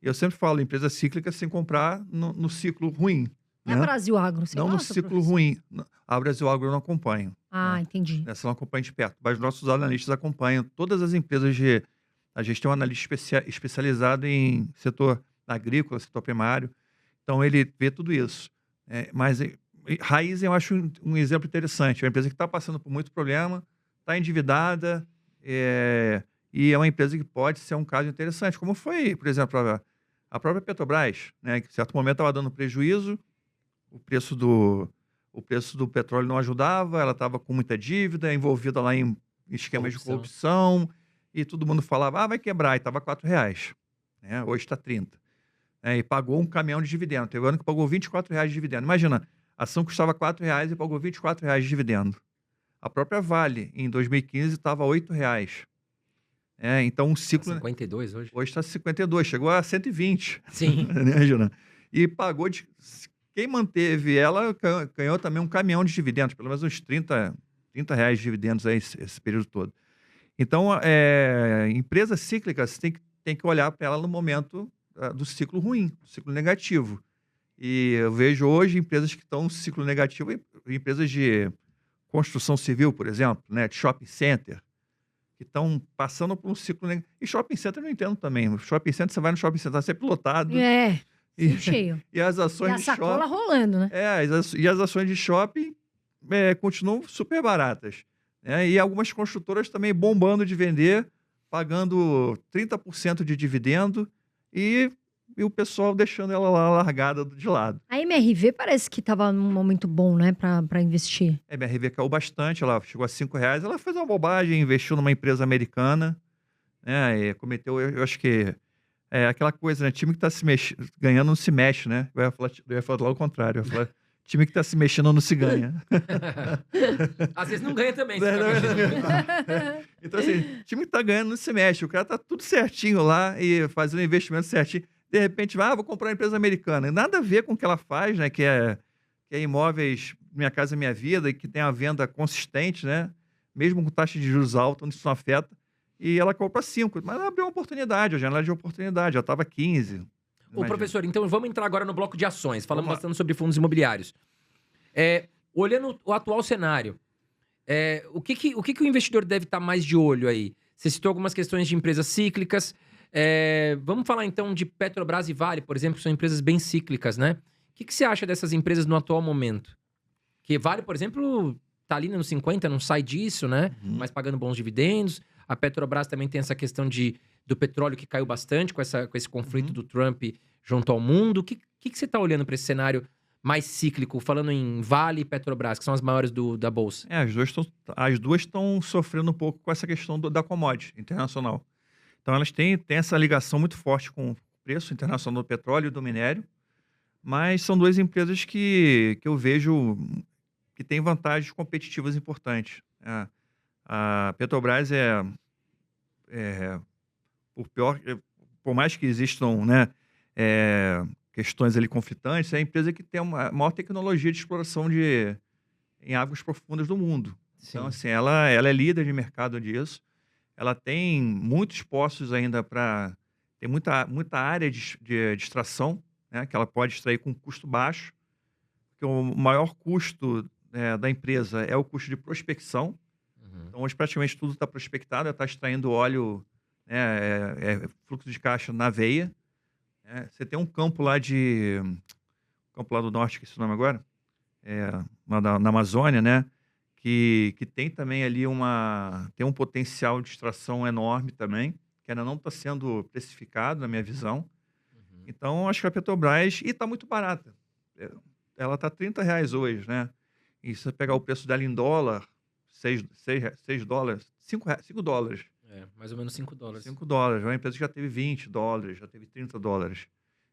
E eu sempre falo, empresa cíclica sem comprar no ciclo ruim. É a Né? Brasil Agro, você Não no gosta, ciclo professor? ruim. A Brasil Agro eu não acompanho. Ah, Né? entendi. Essa eu não acompanho de perto. Mas nossos analistas acompanham todas as empresas de... A gente tem um analista especializado em setor agrícola, setor primário. Então, ele vê tudo isso. Mas Raízen eu acho um exemplo interessante. É uma empresa que está passando por muito problema, está endividada, e é uma empresa que pode ser um caso interessante. Como foi, por exemplo, a própria Petrobras, né, que em certo momento estava dando prejuízo, o preço do petróleo não ajudava, ela estava com muita dívida, envolvida lá em esquemas de corrupção, e todo mundo falava, vai quebrar, e estava R$4, né? Hoje está 30. E pagou um caminhão de dividendo. Teve um ano que pagou R$24 de dividendo. Imagina, a ação custava R$4 e pagou R$24 de dividendo. A própria Vale, em 2015, estava R$8. Então, um ciclo... 52 hoje? Hoje está 52, chegou a 120. Sim. Né, Junan? E pagou de... Quem manteve ela ganhou também um caminhão de dividendos, pelo menos uns R$30 de dividendos aí esse período todo. Então, empresas cíclicas tem que olhar para ela no momento do ciclo ruim, do ciclo negativo. E eu vejo hoje empresas que estão no ciclo negativo, empresas de construção civil, por exemplo, né, de shopping center, que estão passando por um ciclo negativo. E shopping center eu não entendo também. No shopping center, você vai no shopping center, está sempre lotado. Sempre cheio. E as ações E a de sacola shopping... rolando, né? E as ações de shopping continuam super baratas. Né? E algumas construtoras também bombando de vender, pagando 30% de dividendo e o pessoal deixando ela lá largada de lado. A MRV parece que estava num momento bom, né, para investir. A MRV caiu bastante, ela chegou a R$5. Ela fez uma bobagem, investiu numa empresa americana, né, e cometeu, eu acho que aquela coisa, né, time que está ganhando não se mexe, né? Eu ia falar o contrário, eu ia falar, time que está se mexendo não se ganha. Às vezes não ganha também. Então, assim, time que está ganhando não se mexe, o cara tá tudo certinho lá e fazendo investimento certinho. De repente, vou comprar uma empresa americana. Nada a ver com o que ela faz, né? Que é imóveis Minha Casa Minha Vida, e que tem a venda consistente, né? Mesmo com taxa de juros alta, onde isso não afeta. E ela compra 5. Mas ela abriu uma oportunidade, a janela de oportunidade. Já estava 15. Ô, professor, então vamos entrar agora no bloco de ações. Falamos Vamos lá. bastante sobre fundos imobiliários. Olhando o atual cenário, o que o investidor deve estar mais de olho aí? Você citou algumas questões de empresas cíclicas. Vamos falar então de Petrobras e Vale, por exemplo, que são empresas bem cíclicas, né? O que você acha dessas empresas no atual momento? Que Vale, por exemplo, tá ali nos 50, não sai disso, né? Mas pagando bons dividendos. A Petrobras também tem essa questão do petróleo que caiu bastante com esse conflito do Trump junto ao mundo. O que você está olhando para esse cenário mais cíclico, falando em Vale e Petrobras, que são as maiores da Bolsa? As duas estão sofrendo um pouco com essa questão da commodity internacional. Então, elas têm essa ligação muito forte com o preço internacional do petróleo e do minério, mas são duas empresas que eu vejo que têm vantagens competitivas importantes. A Petrobras por mais que existam, né, questões ali conflitantes, é a empresa que tem a maior tecnologia de exploração em águas profundas do mundo. Então, assim, ela é líder de mercado disso. Ela tem muitos poços ainda tem muita área de extração, né, que ela pode extrair com custo baixo, porque o maior custo da empresa é o custo de prospecção. Então, hoje praticamente tudo está prospectado, ela está extraindo óleo, fluxo de caixa na veia. Você tem um campo lá do norte, que é esse nome agora, lá na Amazônia, né? Que tem também ali tem um potencial de extração enorme também, que ainda não está sendo precificado, na minha visão. Então, acho que a Petrobras, e está muito barata. Ela está R$30 hoje, né? E se você pegar o preço dela em dólar, 6 dólares, 5 dólares. Mais ou menos $5. $5. Uma empresa que já teve $20, já teve $30.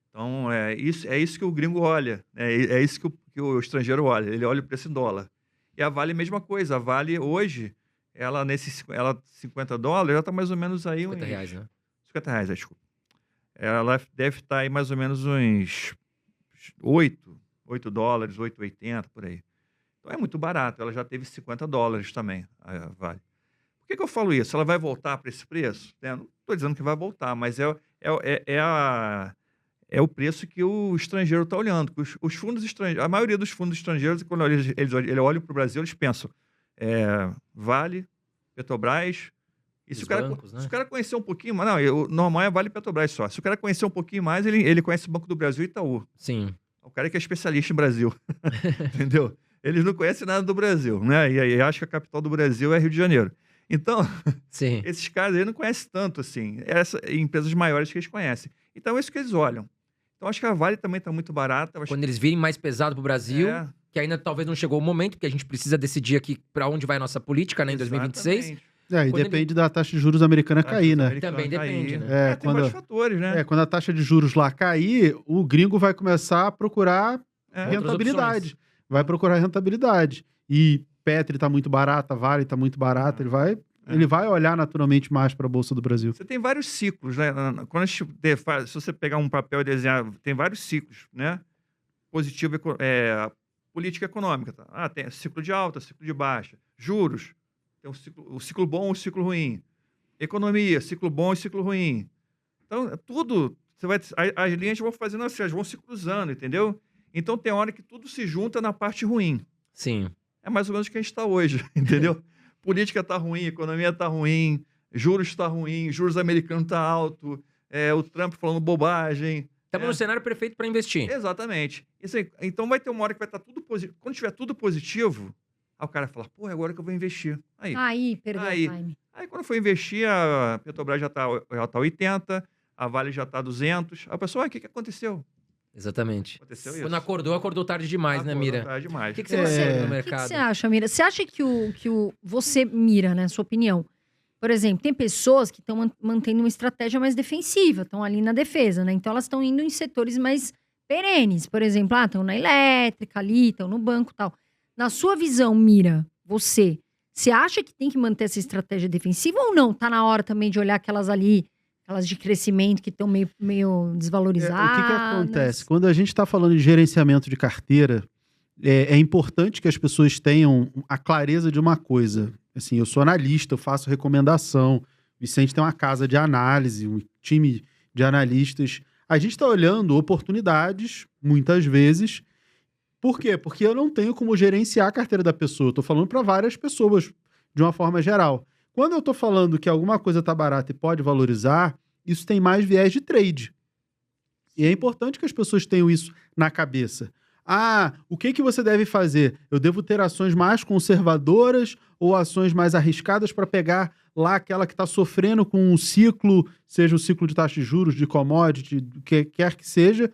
Então, é isso que o gringo olha. É isso que o estrangeiro olha. Ele olha o preço em dólar. E a Vale, a mesma coisa. A Vale, hoje, ela $50 já está mais ou menos aí uns... R$50, né? R$50, desculpa. Ela deve estar aí mais ou menos uns $8, $8,80, por aí. Então, é muito barato. Ela já teve $50 também, a Vale. Por que eu falo isso? Ela vai voltar para esse preço? Não estou dizendo que vai voltar, mas é o preço que o estrangeiro está olhando. Os fundos estrangeiros, a maioria dos fundos estrangeiros, quando eles olham para o Brasil, eles pensam Vale, Petrobras. E se o cara conhecer um pouquinho mais... Não, o normal é Vale e Petrobras só. Se o cara conhecer um pouquinho mais, ele conhece o Banco do Brasil e Itaú. Sim. O cara que é especialista em Brasil. Entendeu? Eles não conhecem nada do Brasil, né? E acham que a capital do Brasil é Rio de Janeiro. Então, Sim. esses caras aí não conhecem tanto, assim. Empresas maiores que eles conhecem. Então, é isso que eles olham. Então, acho que a Vale também está muito barata. Quando eles virem mais pesado pro Brasil, que ainda talvez não chegou o momento, porque a gente precisa decidir aqui para onde vai a nossa política, né, em 2026. Exatamente. E depende da taxa de juros americana cair, né? Também depende, né? Tem vários fatores, né? Quando a taxa de juros lá cair, o gringo vai começar a procurar Outras rentabilidade. Vai procurar rentabilidade. E Petri está muito barata, Vale está muito barata, ele vai olhar naturalmente mais para a Bolsa do Brasil. Você tem vários ciclos, né? Quando se você pegar um papel e desenhar, tem vários ciclos, né? Positivo, política econômica. Tá? Tem ciclo de alta, ciclo de baixa. Juros, tem o ciclo bom e o ciclo ruim. Economia, ciclo bom e ciclo ruim. Então, tudo, as linhas vão fazendo assim, elas vão se cruzando, entendeu? Então, tem hora que tudo se junta na parte ruim. Sim. É mais ou menos o que a gente está hoje, entendeu? Política está ruim, economia está ruim, juros está ruim, juros americanos está alto, o Trump falando bobagem. Estamos no cenário perfeito para investir. Exatamente. Isso aí, então vai ter uma hora que vai estar tudo positivo. Quando tiver tudo positivo, aí o cara fala, pô, é agora que eu vou investir. Aí, perdeu o time. Aí quando for investir, a Petrobras já está 80, a Vale já está 200. Aí a pessoa, o que aconteceu? Exatamente. Aconteceu isso. Quando acordou tarde demais, né, Mira? Tarde demais. O que você vai fazer no O mercado? que você acha, Mira? Você acha que você mira, né? Sua opinião. Por exemplo, tem pessoas que estão mantendo uma estratégia mais defensiva, estão ali na defesa, né? Então elas estão indo em setores mais perenes. Por exemplo, estão na elétrica ali, estão no banco e tal. Na sua visão, Mira, você acha que tem que manter essa estratégia defensiva ou não? Tá na hora também de olhar aquelas de crescimento que estão meio desvalorizadas? O que acontece? Quando a gente está falando de gerenciamento de carteira, é importante que as pessoas tenham a clareza de uma coisa. Assim, eu sou analista, eu faço recomendação. Vicente tem uma casa de análise, um time de analistas. A gente está olhando oportunidades, muitas vezes. Por quê? Porque eu não tenho como gerenciar a carteira da pessoa. Eu estou falando para várias pessoas, de uma forma geral. Quando eu estou falando que alguma coisa está barata e pode valorizar, isso tem mais viés de trade. E é importante que as pessoas tenham isso na cabeça. O que você deve fazer? Eu devo ter ações mais conservadoras ou ações mais arriscadas para pegar lá aquela que está sofrendo com um ciclo, seja o ciclo de taxa de juros, de commodity, do que quer que seja,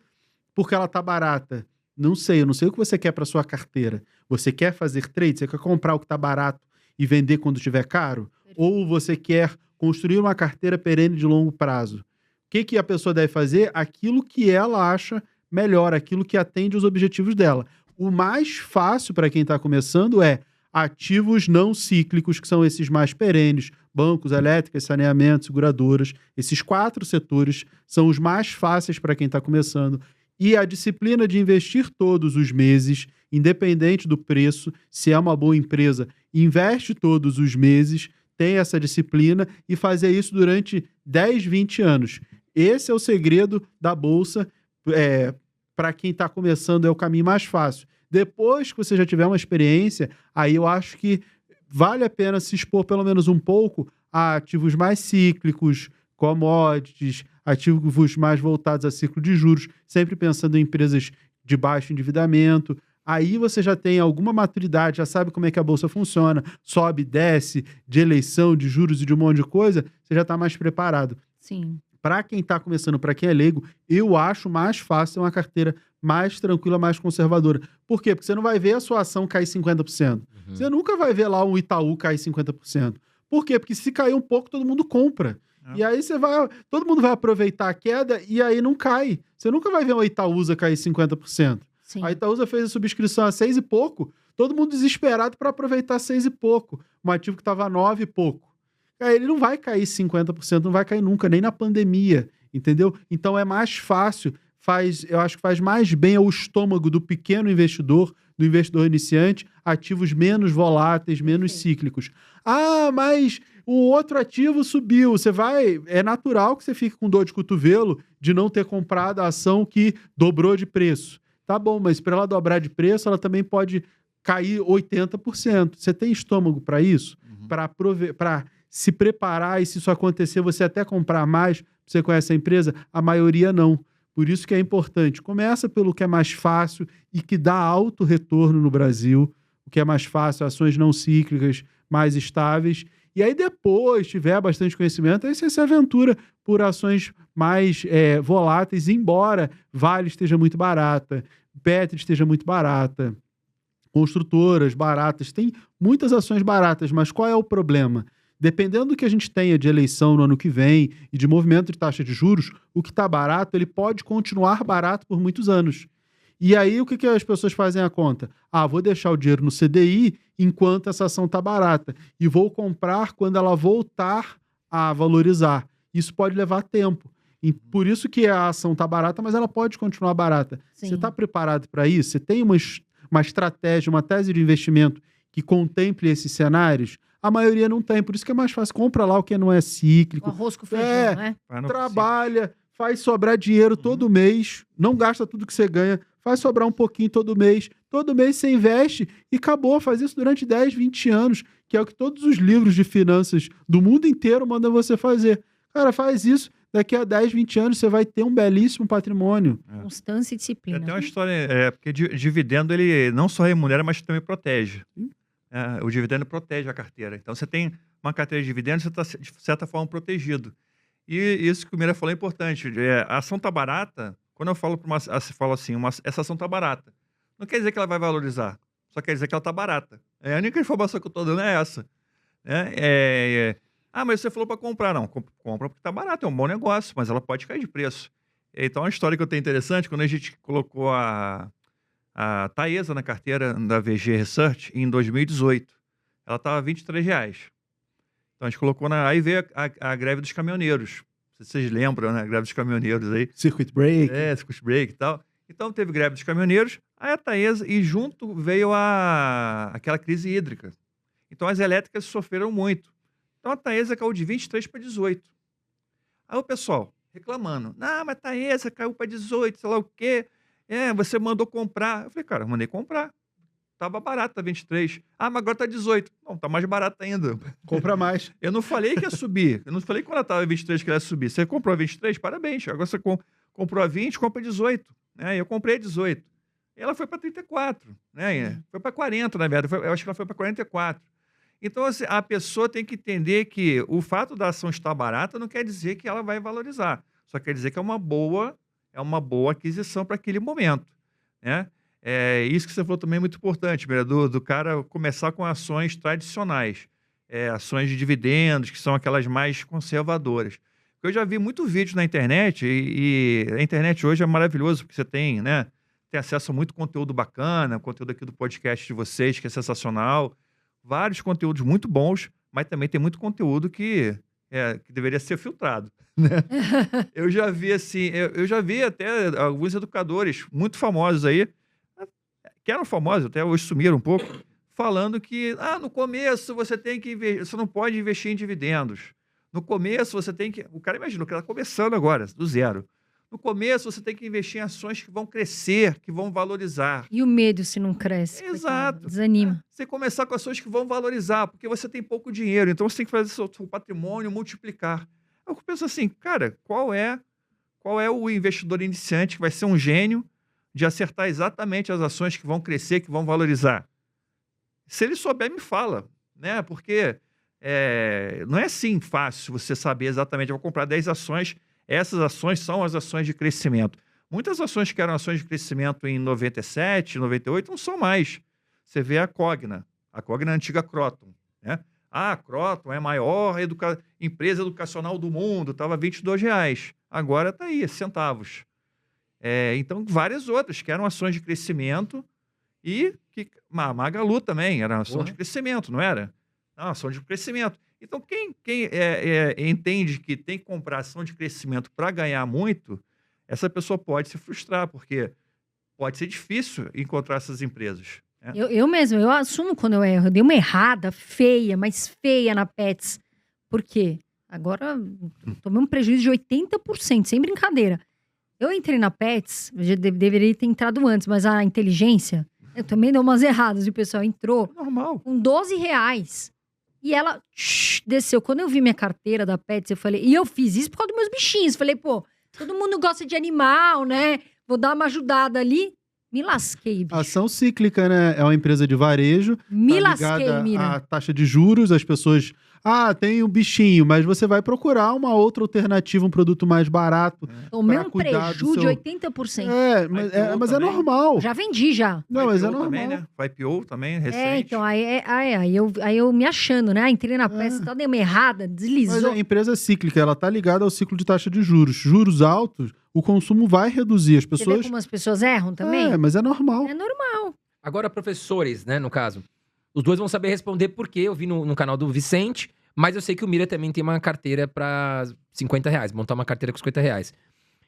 porque ela está barata? Não sei, eu não sei o que você quer para sua carteira. Você quer fazer trade? Você quer comprar o que está barato e vender quando estiver caro? Ou você quer construir uma carteira perene de longo prazo? O que a pessoa deve fazer? Aquilo que ela acha melhor, aquilo que atende os objetivos dela. O mais fácil para quem está começando é ativos não cíclicos, que são esses mais perenes, bancos, elétricas, saneamento, seguradoras. Esses 4 setores são os mais fáceis para quem está começando. E a disciplina de investir todos os meses, independente do preço, se é uma boa empresa, investe todos os meses, tem essa disciplina e fazer isso durante 10, 20 anos. Esse é o segredo da Bolsa. Para quem está começando, é o caminho mais fácil. Depois que você já tiver uma experiência, aí eu acho que vale a pena se expor pelo menos um pouco a ativos mais cíclicos, commodities, ativos mais voltados a ciclo de juros, sempre pensando em empresas de baixo endividamento. Aí você já tem alguma maturidade, já sabe como é que a Bolsa funciona, sobe, desce, de eleição, de juros e de um monte de coisa, você já está mais preparado. Sim. Para quem está começando, para quem é leigo, eu acho mais fácil uma carteira mais tranquila, mais conservadora. Por quê? Porque você não vai ver a sua ação cair 50%. Você nunca vai ver lá um Itaú cair 50%. Por quê? Porque se cair um pouco, todo mundo compra. E aí todo mundo vai aproveitar a queda e aí não cai. Você nunca vai ver uma Itaúsa cair 50%. Sim. A Itaúsa fez a subscrição a 6 e pouco, todo mundo desesperado para aproveitar 6 e pouco. Um ativo que estava a 9 e pouco. Aí ele não vai cair 50%, não vai cair nunca, nem na pandemia, entendeu? Então é mais fácil, eu acho que faz mais bem ao estômago do pequeno investidor, do investidor iniciante, ativos menos voláteis, menos cíclicos. Ah, mas o outro ativo subiu. É natural que você fique com dor de cotovelo de não ter comprado a ação que dobrou de preço. Tá bom, mas para ela dobrar de preço, ela também pode cair 80%. Você tem estômago para isso? Para se preparar e se isso acontecer, você até comprar mais, você conhece a empresa? A maioria não. Por isso que é importante. Começa pelo que é mais fácil e que dá alto retorno no Brasil. O que é mais fácil, ações não cíclicas, mais estáveis. E aí depois, tiver bastante conhecimento, aí você se aventura por ações mais voláteis, embora Vale esteja muito barata, Petri esteja muito barata, construtoras baratas, tem muitas ações baratas, mas qual é o problema? Dependendo do que a gente tenha de eleição no ano que vem e de movimento de taxa de juros, o que está barato, ele pode continuar barato por muitos anos. E aí, o que as pessoas fazem a conta? Vou deixar o dinheiro no CDI enquanto essa ação está barata e vou comprar quando ela voltar a valorizar. Isso pode levar tempo. E por isso que a ação está barata, mas ela pode continuar barata. Sim. Você está preparado para isso? Você tem uma estratégia, uma tese de investimento que contemple esses cenários? A maioria não tem, por isso que é mais fácil. Compra lá o que não é O cíclico. arroz com feijão, né? Trabalha, faz sobrar dinheiro todo mês, não gasta tudo que você ganha, faz sobrar um pouquinho todo mês você investe e acabou, faz isso durante 10, 20 anos, que é o que todos os livros de finanças do mundo inteiro mandam você fazer. Cara, faz isso, daqui a 10, 20 anos você vai ter um belíssimo patrimônio. Constância e disciplina. Tem uma história, porque dividendo ele não só remunera, mas também protege. O dividendo protege a carteira. Então, você tem uma carteira de dividendos, você está, de certa forma, protegido. E isso que o Mira falou é importante. A ação está barata, quando eu falo para falo assim, essa ação está barata, não quer dizer que ela vai valorizar, só quer dizer que ela está barata. A única informação que eu estou dando é essa. Mas você falou para comprar. Não, compra porque está barato, é um bom negócio, mas ela pode cair de preço. Então, uma história que eu tenho interessante, quando a gente colocou a Taesa na carteira da VG Research em 2018. Ela estava R$23. Então a gente colocou aí veio a greve dos caminhoneiros. Não sei se vocês lembram, né? A greve dos caminhoneiros aí. Circuit break. Circuit break e tal. Então teve greve dos caminhoneiros, aí a Taesa, e junto veio aquela crise hídrica. Então as elétricas sofreram muito. Então a Taesa caiu de 23 para 18. Aí o pessoal reclamando. Não, mas a Taesa caiu para 18, sei lá o quê. Você mandou comprar. Eu falei, cara, eu mandei comprar. Tava barato, tá 23. Mas agora tá 18. Não, tá mais barato ainda. Compra mais. Eu não falei que ia subir. Eu não falei que quando ela tava 23 que ela ia subir. Você comprou a 23? Parabéns. Agora você comprou a 20, compra 18. Eu comprei a 18. E ela foi para 34. Foi para 40, na verdade. Eu acho que ela foi para 44. Então, assim, a pessoa tem que entender que o fato da ação estar barata não quer dizer que ela vai valorizar. Só quer dizer que é uma boa aquisição para aquele momento, né? Isso que você falou também é muito importante, do cara começar com ações tradicionais, ações de dividendos, que são aquelas mais conservadoras. Eu já vi muito vídeo na internet, e a internet hoje é maravilhoso, porque você tem acesso a muito conteúdo bacana, conteúdo aqui do podcast de vocês, que é sensacional, vários conteúdos muito bons, mas também tem muito conteúdo que deveria ser filtrado, né? Eu já vi até alguns educadores muito famosos aí, que eram famosos, até hoje sumiram um pouco, falando que no começo você não pode investir em dividendos. No começo você tem que... O cara imagina, o cara está começando agora, do zero. No começo você tem que investir em ações que vão crescer, que vão valorizar. E o medo se não cresce? Exato. Coitado, desanima. Você começar com ações que vão valorizar, porque você tem pouco dinheiro, então você tem que fazer seu patrimônio multiplicar. Eu penso assim, cara, qual é o investidor iniciante que vai ser um gênio de acertar exatamente as ações que vão crescer, que vão valorizar? Se ele souber, me fala, né? Porque não é assim fácil você saber exatamente, eu vou comprar 10 ações, essas ações são as ações de crescimento. Muitas ações que eram ações de crescimento em 97, 98, não são mais. Você vê a Cogna é a antiga Croton, né? A Croton é a maior empresa educacional do mundo, estava R$ 22. Agora está aí, centavos. Então, várias outras que eram ações de crescimento e a Magalu também era ação de crescimento, não era? Não, ação de crescimento. Então, quem entende que tem que comprar ação de crescimento para ganhar muito, essa pessoa pode se frustrar, porque pode ser difícil encontrar essas empresas. Né? Eu assumo quando eu erro. Eu dei uma errada feia, mas feia na Pets. Por quê? Agora tomei um prejuízo de 80%, sem brincadeira. Eu entrei na Pets, eu deveria ter entrado antes, mas a inteligência, eu também dei umas erradas. E o pessoal entrou Normal. com R$ 12. E ela desceu. Quando eu vi minha carteira da Pets, eu falei... E eu fiz isso por causa dos meus bichinhos. Falei, pô, todo mundo gosta de animal, né? Vou dar uma ajudada ali. Me lasquei, bicho. Ação cíclica, né? É uma empresa de varejo. Me tá lasquei, ligada Mira. à taxa de juros, as pessoas... tem um bichinho, mas você vai procurar uma outra alternativa, um produto mais barato. Tomei pra um cuidar do prejuízo seu- de 80%. Mas é também. normal. Já vendi, já. Não, mas é IPO normal. também, né? O IPO também, recente. Então, aí eu me achando, né? Entrei na Pets, tal, dei uma errada, Mas deslizou. a empresa é cíclica, ela tá ligada ao ciclo de taxa de juros. Juros altos, o consumo vai reduzir. As Você vê pessoas... como as pessoas erram também? Mas é normal. É normal. Agora, professores, né, no caso. Os dois vão saber responder porque eu vi no canal do Vicente, mas eu sei que o Mira também tem uma carteira para R$ 50, montar uma carteira com R$ 50.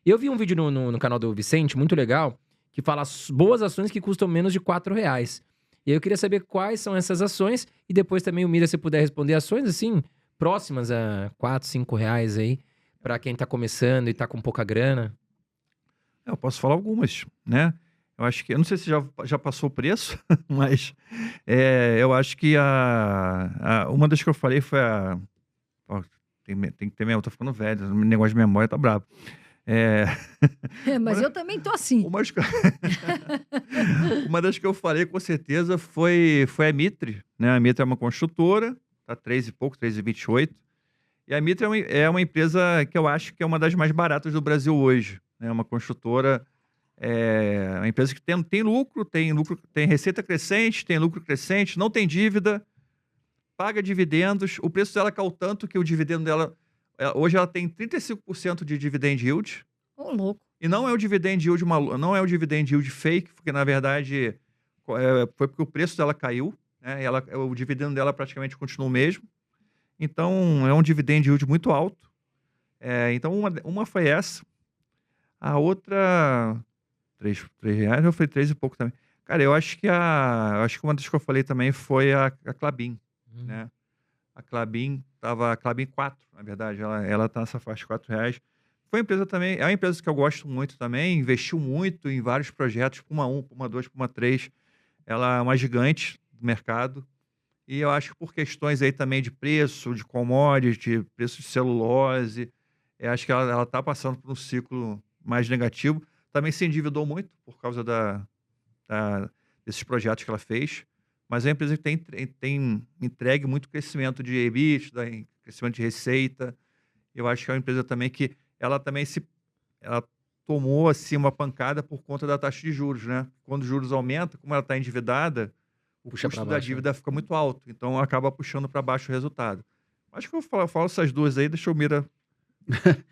Eu vi um vídeo no canal do Vicente, muito legal, que fala boas ações que custam menos de R$ 4. E aí eu queria saber quais são essas ações e depois também o Mira, se puder responder ações assim, próximas a R$ 4, R$ 5 aí, para quem tá começando e tá com pouca grana. Eu posso falar algumas, né? Eu acho que... Eu não sei se já passou o preço, mas eu acho que uma das que eu falei foi a... Ó, tem que ter mesmo, eu tô ficando velho, o negócio de memória tá brabo. Mas eu também tô assim. Uma das que eu falei com certeza foi a Mitre, né? A Mitre é uma construtora, tá 3 e pouco, 3,28. E a Mitre é uma empresa que eu acho que é uma das mais baratas do Brasil hoje. É uma construtora, uma empresa que tem lucro, tem receita crescente, tem lucro crescente, não tem dívida, paga dividendos. O preço dela caiu tanto que o dividendo dela, hoje ela tem 35% de dividend yield. Ô, louco. E não é o dividend yield não é o dividend yield fake, porque na verdade foi porque o preço dela caiu, né? O dividendo dela praticamente continua o mesmo. Então é um dividend yield muito alto. Então uma foi essa. A outra, R$ 3, eu falei 3 e pouco também. Cara, eu acho que uma das que eu falei também foi a Klabin, né? A Klabin a Klabin 4, na verdade, ela tá nessa faixa de R$ 4. Foi uma empresa também, é uma empresa que eu gosto muito também, investiu muito em vários projetos, Puma 1, Puma 2, Puma 3. Ela é uma gigante do mercado. E eu acho que por questões aí também de preço, de commodity, preço de celulose, eu acho que ela tá passando por um ciclo mais negativo. Também se endividou muito por causa desses projetos que ela fez. Mas é uma empresa que tem entregue muito crescimento de EBITDA, crescimento de receita. Eu acho que é uma empresa também que ela tomou assim, uma pancada por conta da taxa de juros, né? Quando os juros aumentam, como ela está endividada, o Puxa custo pra da baixo, dívida fica muito alto. Então acaba puxando para baixo o resultado. Acho que eu falo essas duas aí, deixa o Mira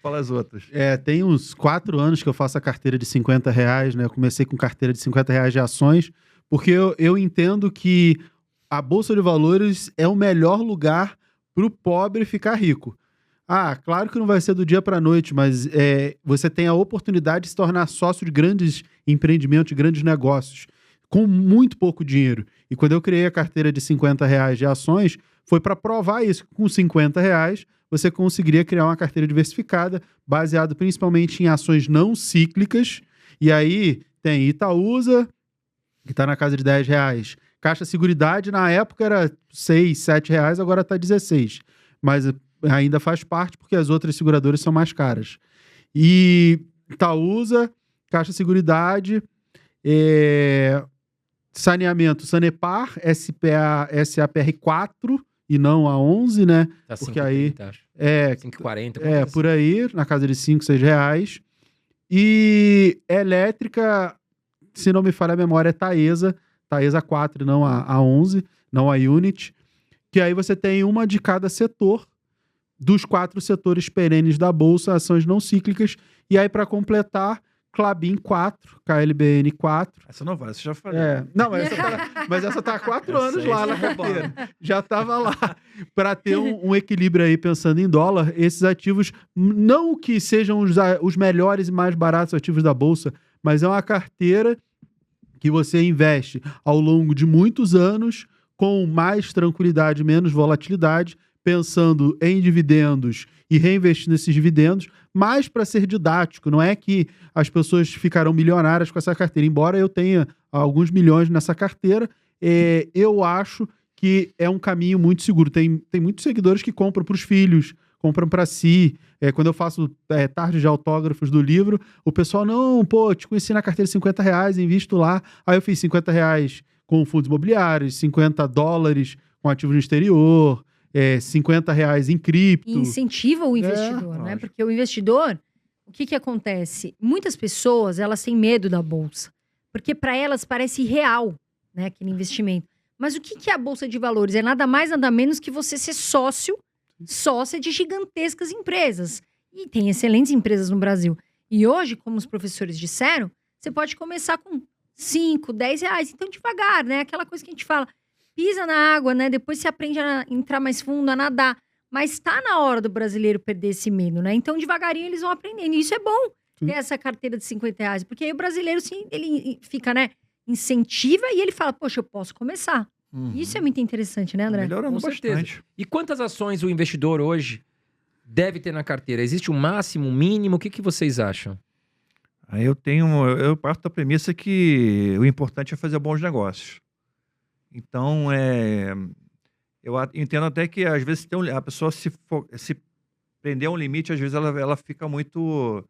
falar as outras. Tem uns 4 anos que eu faço a carteira de R$ 50, né? Eu comecei com carteira de R$ 50 de ações, porque eu entendo que a Bolsa de Valores é o melhor lugar para o pobre ficar rico. Claro que não vai ser do dia para a noite, mas você tem a oportunidade de se tornar sócio de grandes empreendimentos, de grandes negócios, com muito pouco dinheiro. E quando eu criei a carteira de R$ 50 de ações, foi para provar isso. Com R$ 50, você conseguiria criar uma carteira diversificada, baseada principalmente em ações não cíclicas. E aí tem Itaúsa, que está na casa de R$ 10. Caixa Seguridade, na época, era R$ 6, R$ 7, agora está 16. Mas ainda faz parte porque as outras seguradoras são mais caras. E Itaúsa, Caixa Seguridade, saneamento, Sanepar, SAPR 4 e não a 11, né? Tá Porque aí 5,30, acho. é 5,40. por aí, na casa de R$ 5, R$ 6. E elétrica, se não me falha a memória, é Taesa 4 e não a 11, não a Unity, que aí você tem uma de cada setor, dos 4 setores perenes da Bolsa, ações não cíclicas, e aí para completar, Klabin 4, KLBN 4. Essa não vale, você já falei. Não, mas essa tá há 4 anos Essa aí lá você na tá roubando. carteira. Já estava lá. Para ter um equilíbrio aí, pensando em dólar, esses ativos, não que sejam os melhores e mais baratos ativos da Bolsa, mas é uma carteira que você investe ao longo de muitos anos, com mais tranquilidade, menos volatilidade, pensando em dividendos e reinvestindo nesses dividendos, mas para ser didático, não é que as pessoas ficarão milionárias com essa carteira. Embora eu tenha alguns milhões nessa carteira, eu acho que é um caminho muito seguro. Tem muitos seguidores que compram para os filhos, compram para si. Quando eu faço tarde de autógrafos do livro, o pessoal, não, pô, te conheci na carteira de R$50, invisto lá. Aí eu fiz R$50 com fundos imobiliários, $50 com ativos no exterior, R$50 em cripto. E incentiva o investidor, né? lógico. Porque o investidor, o que que acontece? Muitas pessoas, elas têm medo da bolsa, porque para elas parece irreal, né, aquele investimento. Mas o que que é a bolsa de valores? É nada mais, nada menos que você ser sócia de gigantescas empresas. E tem excelentes empresas no Brasil. E hoje, como os professores disseram, você pode começar com 5, 10 reais. Então, devagar, né? Aquela coisa que a gente fala, pisa na água, né? Depois você aprende a entrar mais fundo, a nadar. Mas tá na hora do brasileiro perder esse medo, né? Então, devagarinho, eles vão aprendendo. E isso é bom, Sim. ter essa carteira de R$50. Porque aí o brasileiro, sim, ele fica, né? Incentiva e ele fala, poxa, eu posso começar. Uhum. Isso é muito interessante, né, André? Melhorando Com certeza. bastante. E quantas ações o investidor hoje deve ter na carteira? Existe um máximo, um mínimo? O que vocês acham? Aí eu parto da premissa que o importante é fazer bons negócios. Então, eu entendo até que às vezes a pessoa se prender a um limite, às vezes ela fica muito...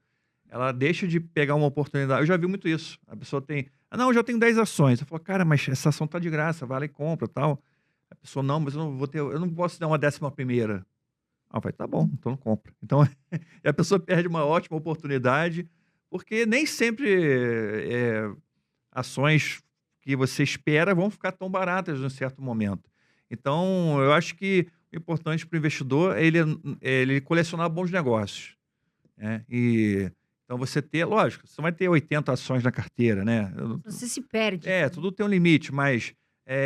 Ela deixa de pegar uma oportunidade. Eu já vi muito isso. A pessoa tem... não, eu já tenho 10 ações. Eu falo, cara, mas essa ação tá de graça, vai lá e compra, tal. A pessoa, não, mas eu não posso dar uma 11ª. Vai, tá bom, então não compra. Então, a pessoa perde uma ótima oportunidade, porque nem sempre ações que você espera vão ficar tão baratas em um certo momento. Então, eu acho que o importante para o investidor é ele colecionar bons negócios, né? Então, você ter, lógico, você vai ter 80 ações na carteira, né? Você se perde. Tudo tem um limite, mas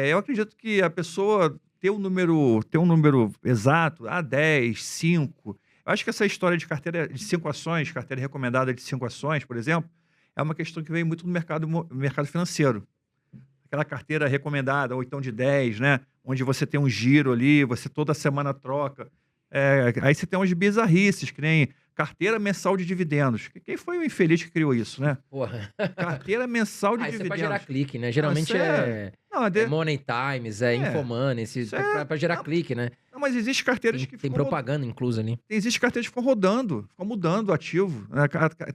eu acredito que a pessoa ter um número exato, 10, 5. Eu acho que essa história de carteira de 5 ações, carteira recomendada de 5 ações, por exemplo, é uma questão que vem muito no mercado financeiro. Aquela carteira recomendada, ou então de 10, né? Onde você tem um giro ali, você toda semana troca. Aí você tem umas bizarrices, que nem carteira mensal de dividendos. Quem foi o infeliz que criou isso, né? Porra. Carteira mensal de Isso é pra dividendos. gerar clique, né? Geralmente isso é Money Times, Infomoney, pra gerar clique, né? Não, mas existe carteiras que Tem ficam propaganda inclusa ali. Existe carteiras que ficam rodando, ficam mudando o ativo, né?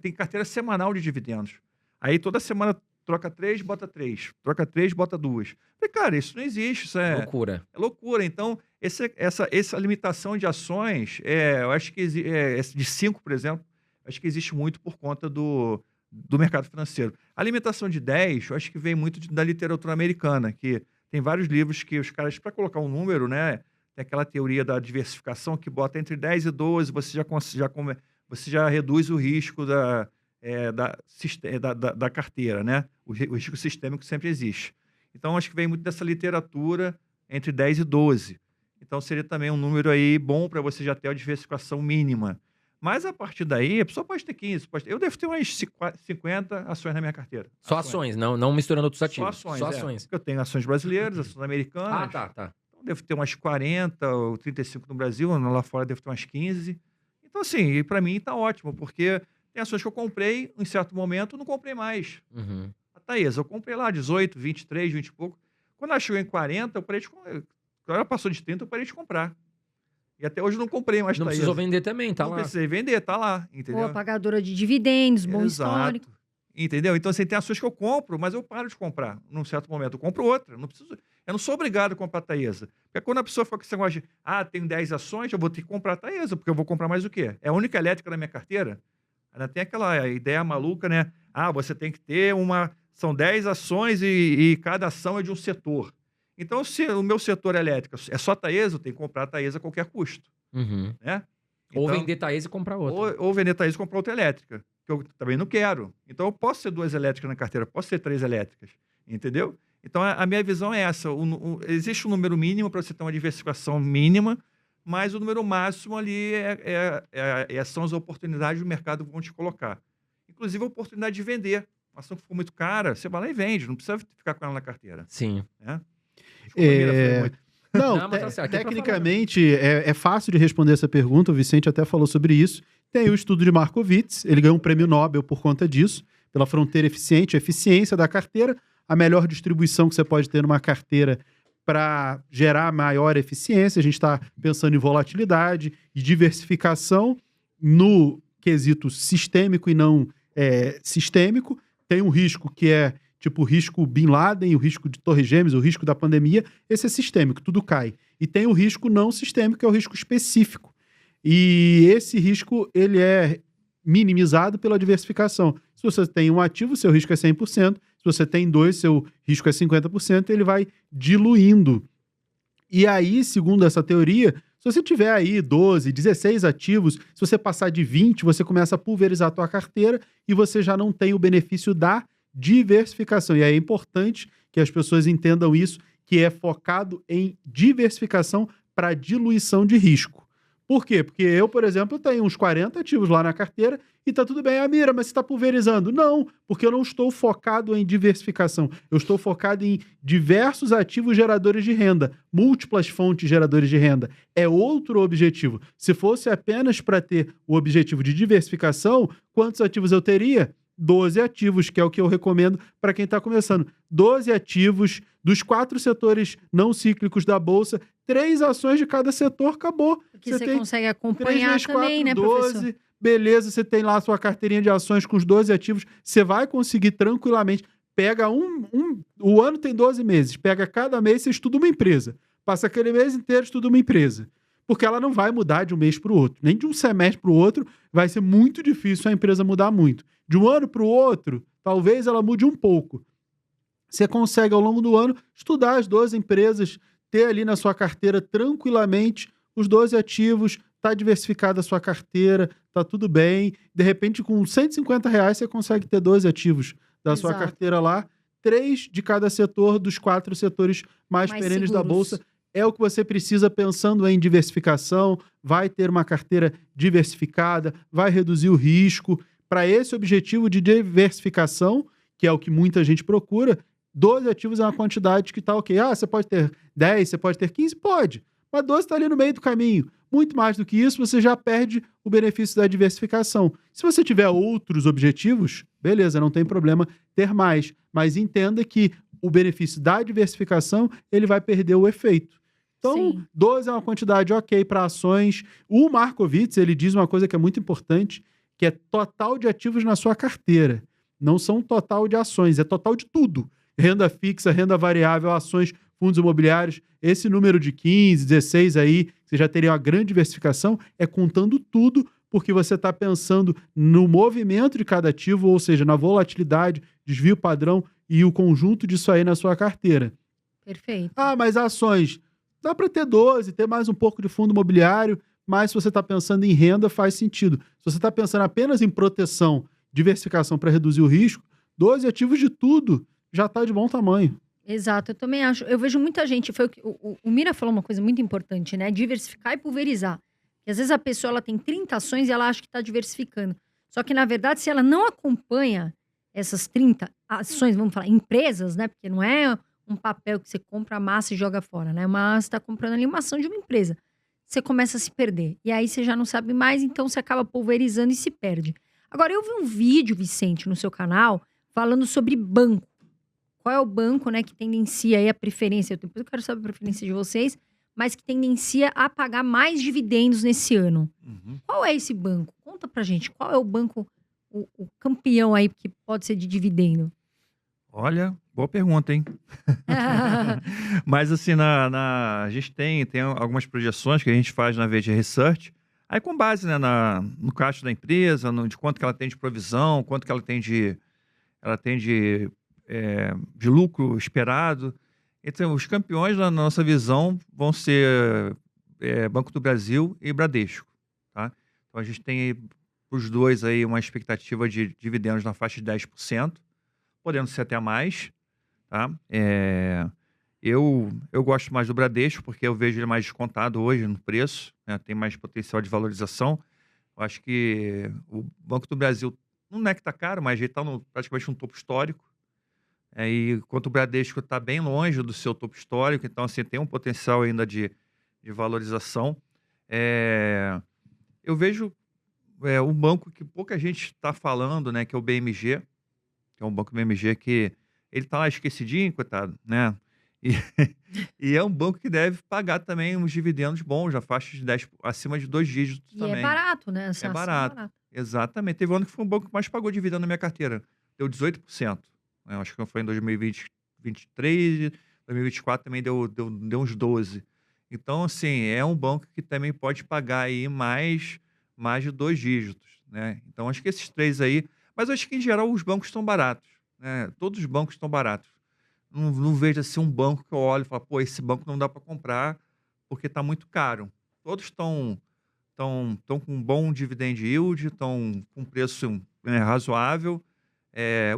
Tem carteira semanal de dividendos. Aí toda semana troca 3, bota 3. Troca 3, bota 2. Falei, cara, isso não existe, isso é Loucura. loucura. Então, essa limitação de ações, eu acho que de 5, por exemplo, acho que existe muito por conta do mercado financeiro. A limitação de 10, eu acho que vem muito da literatura americana, que tem vários livros que os caras, para colocar um número, né, tem aquela teoria da diversificação que bota entre 10 e 12, você já reduz o risco da carteira, né? O risco sistêmico sempre existe. Então, acho que vem muito dessa literatura entre 10 e 12. Então, seria também um número aí bom para você já ter a diversificação mínima. Mas, a partir daí, a pessoa pode ter 15. Eu devo ter umas 50 ações na minha carteira. Só ações, não misturando outros ativos. Só ações. Eu tenho ações brasileiras, ações americanas. Tá. Então, devo ter umas 40 ou 35 no Brasil. Lá fora, devo ter umas 15. Então, assim, para mim está ótimo, porque tem ações que eu comprei, em certo momento, não comprei mais. Uhum. A Taesa, eu comprei lá 18, 23, 20 e pouco. Quando ela chegou em 40, eu parei de comprar. Quando ela passou de 30, eu parei de comprar. E até hoje eu não comprei mais Não Taesa. precisou vender também, tá Não lá. precisei vender, tá lá, entendeu? Boa pagadora de dividendos, bom histórico. Entendeu? Então, assim, tem ações que eu compro, mas eu paro de comprar num certo momento. Eu compro outra. Eu não sou obrigado a comprar a Taesa. Porque quando a pessoa fala que você gosta de, tenho 10 ações, eu vou ter que comprar a Taesa, porque eu vou comprar mais o quê? É a única elétrica da minha carteira? Ainda tem aquela ideia maluca, né? Você tem que ter são 10 ações e cada ação é de um setor. Então, se o meu setor elétrico é só Taesa, eu tenho que comprar a Taesa a qualquer custo, Uhum. né? Ou Então, vender Taesa e comprar outra. ou vender Taesa e comprar outra elétrica, que eu também não quero. Então, eu posso ter 2 elétricas na carteira, posso ter 3 elétricas, entendeu? Então, a minha visão é essa. Existe um número mínimo para você ter uma diversificação mínima, mas o número máximo ali são as oportunidades do mercado que vão te colocar. Inclusive, a oportunidade de vender. Uma ação que ficou muito cara, você vai lá e vende, não precisa ficar com ela na carteira. Sim. Né? Desculpa, Mira, falei muito. Não, Não, mas tá certo, aqui é pra tecnicamente é fácil de responder essa pergunta, o Vicente até falou sobre isso. Tem o estudo de Markowitz, ele ganhou um prêmio Nobel por conta disso, pela fronteira eficiente, a eficiência da carteira, a melhor distribuição que você pode ter numa carteira para gerar maior eficiência. A gente está pensando em volatilidade e diversificação no quesito sistêmico e não sistêmico. Tem um risco que é tipo o risco Bin Laden, o risco de Torres Gêmeas, o risco da pandemia. Esse é sistêmico, tudo cai. E tem o risco não sistêmico, que é o risco específico. E esse risco, ele é minimizado pela diversificação. Se você tem um ativo, seu risco é 100%. Se você tem 2, seu risco é 50%. Ele vai diluindo. E aí, segundo essa teoria, se você tiver aí 12, 16 ativos, se você passar de 20, você começa a pulverizar a tua carteira e você já não tem o benefício da diversificação. E aí é importante que as pessoas entendam isso, que é focado em diversificação para diluição de risco. Por quê? Porque eu, por exemplo, tenho uns 40 ativos lá na carteira e tá tudo bem. Mira, mas você está pulverizando. Não, porque eu não estou focado em diversificação. Eu estou focado em diversos ativos geradores de renda, múltiplas fontes geradores de renda. É outro objetivo. Se fosse apenas para ter o objetivo de diversificação, quantos ativos eu teria? 12 ativos, que é o que eu recomendo para quem está começando. 12 ativos dos 4 setores não cíclicos da Bolsa, 3 ações de cada setor, acabou. Porque você tem consegue 3 acompanhar vezes 4, também, né, 12, professor? beleza, você tem lá a sua carteirinha de ações com os 12 ativos, você vai conseguir tranquilamente. Pega o ano tem 12 meses, pega cada mês, você estuda uma empresa. Passa aquele mês inteiro, estuda uma empresa. Porque ela não vai mudar de um mês para o outro. Nem de um semestre para o outro, vai ser muito difícil a empresa mudar muito. De um ano para o outro, talvez ela mude um pouco. Você consegue, ao longo do ano, estudar as 12 empresas, ter ali na sua carteira tranquilamente os 12 ativos, tá diversificada a sua carteira, tá tudo bem. De repente, com R$150, você consegue ter 12 ativos da sua Exato. carteira lá, 3 de cada setor dos 4 setores mais perenes da seguros. Bolsa. É o que você precisa pensando em diversificação, vai ter uma carteira diversificada, vai reduzir o risco. Para esse objetivo de diversificação, que é o que muita gente procura, 12 ativos é uma quantidade que está ok. Você pode ter 10, você pode ter 15? Pode. Mas 12 está ali no meio do caminho. Muito mais do que isso, você já perde o benefício da diversificação. Se você tiver outros objetivos, beleza, não tem problema ter mais. Mas entenda que o benefício da diversificação, ele vai perder o efeito. Então, Sim. 12 é uma quantidade ok para ações. O Markowitz, ele diz uma coisa que é muito importante, que é total de ativos na sua carteira. Não são total de ações, é total de tudo. Renda fixa, renda variável, ações, fundos imobiliários. Esse número de 15, 16 aí, você já teria uma grande diversificação, é contando tudo, porque você está pensando no movimento de cada ativo, ou seja, na volatilidade, desvio padrão e o conjunto disso aí na sua carteira. Perfeito. Mas ações, dá para ter 12, ter mais um pouco de fundo imobiliário, mas se você está pensando em renda, faz sentido. Se você está pensando apenas em proteção, diversificação para reduzir o risco, 12 ativos de tudo já está de bom tamanho. Exato, eu também acho. Eu vejo muita gente, foi o Mira falou uma coisa muito importante, né? Diversificar e pulverizar. Porque às vezes a pessoa ela tem 30 ações e ela acha que está diversificando. Só que, na verdade, se ela não acompanha essas 30 ações, vamos falar, empresas, né? Porque não é um papel que você compra a massa e joga fora, né? Mas você está comprando ali uma ação de uma empresa. Você começa a se perder. E aí você já não sabe mais, então você acaba pulverizando e se perde. Agora, eu vi um vídeo, Vicente, no seu canal, falando sobre banco. Qual é o banco, né, que tendencia aí a preferência? Depois eu quero saber a preferência de vocês, mas que tendencia a pagar mais dividendos nesse ano. Uhum. Qual é esse banco? Conta pra gente. Qual é o banco, o campeão aí que pode ser de dividendo? Olha, boa pergunta, hein? Mas assim, a gente tem algumas projeções que a gente faz na VG Research, aí com base, né, no caixa da empresa, de quanto que ela tem de provisão, quanto que ela tem de lucro esperado. Então, os campeões, na nossa visão, vão ser Banco do Brasil e Bradesco, tá? Então, a gente tem para os dois aí uma expectativa de dividendos na faixa de 10%, podendo ser até mais, tá? Eu gosto mais do Bradesco, porque eu vejo ele mais descontado hoje no preço, né? Tem mais potencial de valorização. Eu acho que o Banco do Brasil não é que está caro, mas ele está praticamente no topo histórico. E enquanto o Bradesco está bem longe do seu topo histórico, então assim, tem um potencial ainda de valorização. Eu vejo um banco que pouca gente está falando, né, que é o BMG, que é um banco BMG que ele está lá esquecidinho, coitado, né? E é um banco que deve pagar também uns dividendos bons, na faixa de 10, acima de 2 dígitos E também. é barato, né? É barato. Exatamente. Teve um ano que foi um banco que mais pagou dividendo na minha carteira. Deu 18%. Eu acho que foi em 2023, 2024 também deu uns 12%. Então, assim, é um banco que também pode pagar aí mais de 2 dígitos, né? Então, acho que esses 3 aí... Mas acho que, em geral, os bancos estão baratos, né? Todos os bancos estão baratos. Não vejo, assim, um banco que eu olho e falo, pô, esse banco não dá para comprar porque está muito caro. Todos estão com um bom dividend yield, estão com um preço razoável.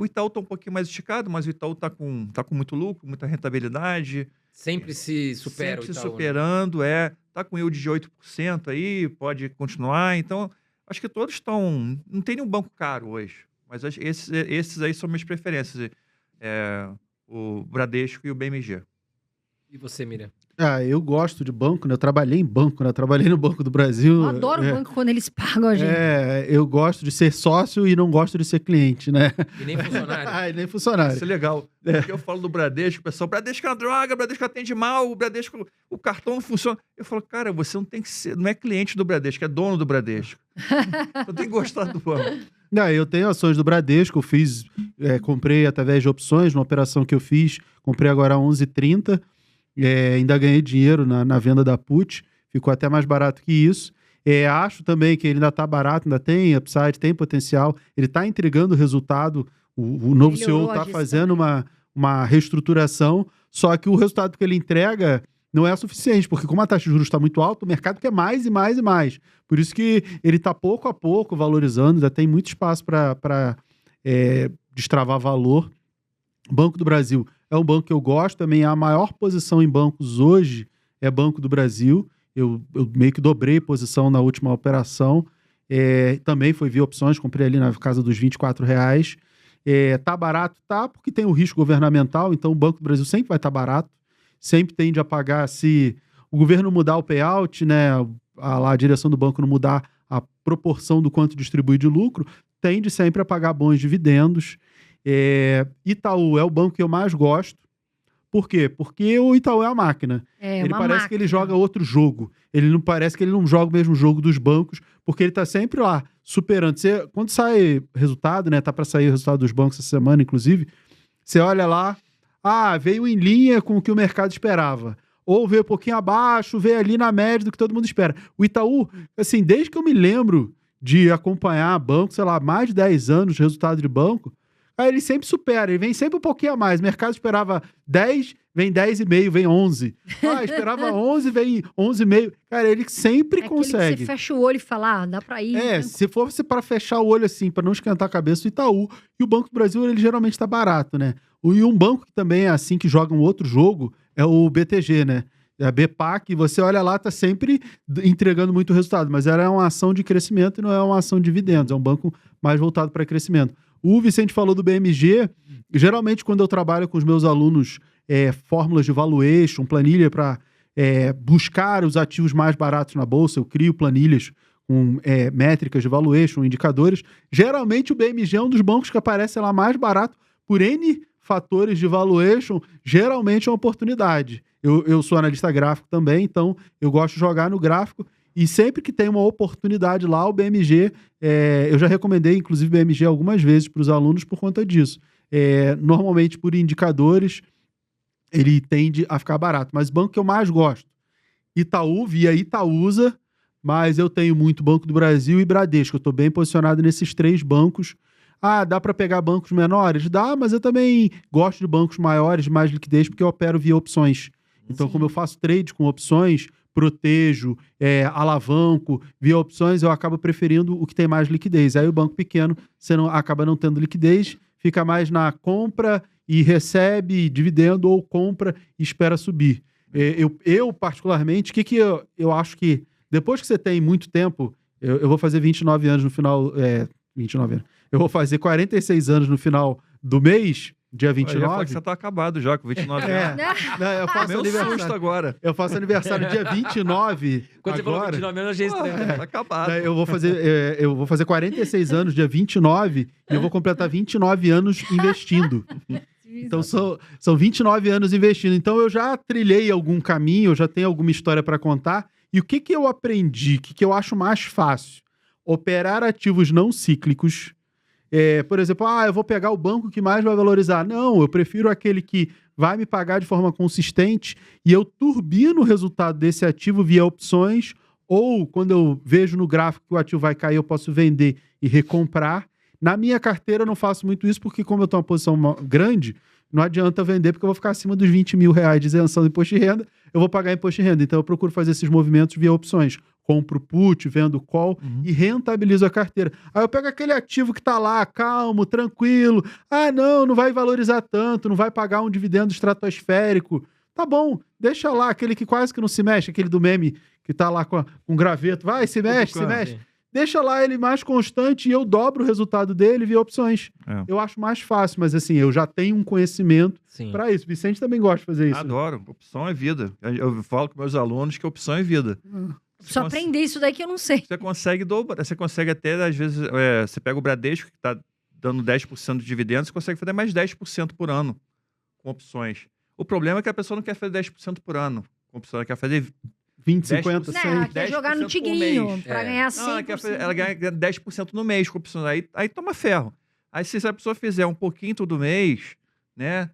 O Itaú está um pouquinho mais esticado, mas o Itaú está com muito lucro, muita rentabilidade. Sempre se supera Sempre o se Itaú, né? superando, está com yield de 8% aí, pode continuar. Então, acho que todos estão... Não tem nenhum banco caro hoje, mas esses aí são minhas preferências. O Bradesco e o BMG. E você, Miriam? Eu gosto de banco, né? Eu trabalhei em banco, né? Eu trabalhei no Banco do Brasil. Eu adoro o banco quando eles pagam a gente. Eu gosto de ser sócio e não gosto de ser cliente, né? E nem funcionário? E nem funcionário. Isso é legal. Porque eu falo do Bradesco, pessoal, Bradesco é uma droga, o Bradesco atende mal, o Bradesco, o cartão não funciona. Eu falo, cara, você não tem que ser, não é cliente do Bradesco, é dono do Bradesco. Você tem que gostar do banco. Eu tenho ações do Bradesco, eu fiz, comprei através de opções, uma operação que eu fiz, comprei agora a 11,30, ainda ganhei dinheiro na venda da put, ficou até mais barato que isso. Acho também que ele ainda está barato, ainda tem upside, tem potencial, ele está entregando resultado, o novo CEO está fazendo uma reestruturação, só que o resultado que ele entrega não é suficiente, porque como a taxa de juros está muito alta, o mercado quer mais e mais e mais. Por isso que ele está pouco a pouco valorizando, ainda tem muito espaço para destravar valor. O Banco do Brasil é um banco que eu gosto também. A maior posição em bancos hoje é Banco do Brasil. Eu meio que dobrei posição na última operação. Também foi via opções, comprei ali na casa dos R$24. Tá barato? Tá, porque tem o risco governamental, então o Banco do Brasil sempre vai estar barato. Sempre tende a pagar, se o governo mudar o payout, né, a direção do banco não mudar a proporção do quanto distribui de lucro, tende sempre a pagar bons dividendos. Itaú é o banco que eu mais gosto. Por quê? Porque o Itaú é a máquina. Ele parece que ele joga outro jogo. Ele não parece que ele não joga o mesmo jogo dos bancos, porque ele está sempre lá, superando. Quando sai resultado, né, tá para sair o resultado dos bancos essa semana, inclusive, você olha lá, veio em linha com o que o mercado esperava. Ou veio um pouquinho abaixo, veio ali na média do que todo mundo espera. O Itaú, assim, desde que eu me lembro de acompanhar banco, sei lá, mais de 10 anos de resultado de banco, aí ele sempre supera, ele vem sempre um pouquinho a mais. O mercado esperava 10, vem 10,5, vem 11. Esperava 11, vem 11,5. Cara, ele sempre consegue. Que você fecha o olho e fala, dá pra ir. Se fosse para fechar o olho assim, para não esquentar a cabeça, o Itaú. E o Banco do Brasil, ele geralmente tá barato, né? E um banco que também é assim, que joga um outro jogo, é o BTG, né? A BPAC, você olha lá, tá sempre entregando muito resultado, mas ela é uma ação de crescimento e não é uma ação de dividendos, é um banco mais voltado para crescimento. O Vicente falou do BMG, geralmente quando eu trabalho com os meus alunos fórmulas de valuation, planilha para buscar os ativos mais baratos na bolsa, eu crio planilhas com métricas de valuation, indicadores, geralmente o BMG é um dos bancos que aparece lá mais barato por N fatores de valuation, geralmente é uma oportunidade. Eu sou analista gráfico também, então eu gosto de jogar no gráfico e sempre que tem uma oportunidade lá, o BMG, eu já recomendei, inclusive, o BMG algumas vezes para os alunos por conta disso. Normalmente, por indicadores, ele tende a ficar barato. Mas o banco que eu mais gosto, Itaú, via Itaúsa, mas eu tenho muito Banco do Brasil e Bradesco. Eu estou bem posicionado nesses 3 bancos. Ah, dá para pegar bancos menores? Dá, mas eu também gosto de bancos maiores, de mais liquidez, porque eu opero via opções. Então, Sim. como eu faço trade com opções, protejo, alavanco, via opções, eu acabo preferindo o que tem mais liquidez. Aí o banco pequeno, você acaba não tendo liquidez, fica mais na compra e recebe dividendo, ou compra e espera subir. Eu particularmente, o que eu acho que, depois que você tem muito tempo, eu vou fazer 29 anos no final, 29 anos, eu vou fazer 46 anos no final do mês, dia Eu ia falar 29. que você tá acabado já, com 29 anos. Não, eu faço Meu susto aniversário. agora. Eu faço aniversário dia 29 Quando você falou agora. 29 anos, eu achei estranho. Tá acabado. Eu vou fazer 46 anos dia 29 e eu vou completar 29 anos investindo. Então são 29 anos investindo. Então eu já trilhei algum caminho, eu já tenho alguma história para contar. E o que eu aprendi? O que eu acho mais fácil? Operar ativos não cíclicos. Por exemplo, eu vou pegar o banco que mais vai valorizar. Não, eu prefiro aquele que vai me pagar de forma consistente e eu turbino o resultado desse ativo via opções, ou quando eu vejo no gráfico que o ativo vai cair, eu posso vender e recomprar. Na minha carteira eu não faço muito isso, porque como eu tenho uma posição grande, não adianta vender, porque eu vou ficar acima dos 20 mil reais de isenção do imposto de renda, eu vou pagar imposto de renda. Então eu procuro fazer esses movimentos via opções. Compro put, vendo call e rentabilizo a carteira. Aí eu pego aquele ativo que tá lá, calmo, tranquilo. Não vai valorizar tanto, não vai pagar um dividendo estratosférico. Tá bom, deixa lá, aquele que quase que não se mexe, aquele do meme que tá lá com um graveto. Vai, se mexe, se mexe. Sim. Deixa lá ele mais constante e eu dobro o resultado dele via opções. Eu acho mais fácil, mas assim, eu já tenho um conhecimento Sim. para isso. Vicente também gosta de fazer isso. Adoro. Opção é vida. Eu falo com meus alunos que opção é vida. Só aprender isso daí que eu não sei. Você consegue dobrar, você consegue até, às vezes, você pega o Bradesco, que está dando 10% de dividendos, você consegue fazer mais 10% por ano com opções. O problema é que a pessoa não quer fazer 10% por ano com opção, ela quer fazer 20, 50, 10%. 100. Ela quer jogar no 10% por tigrinho mês. pra ganhar 100%. Não, ela ganha 10% no mês com opções. Aí toma ferro. Aí se a pessoa fizer um pouquinho todo mês, né?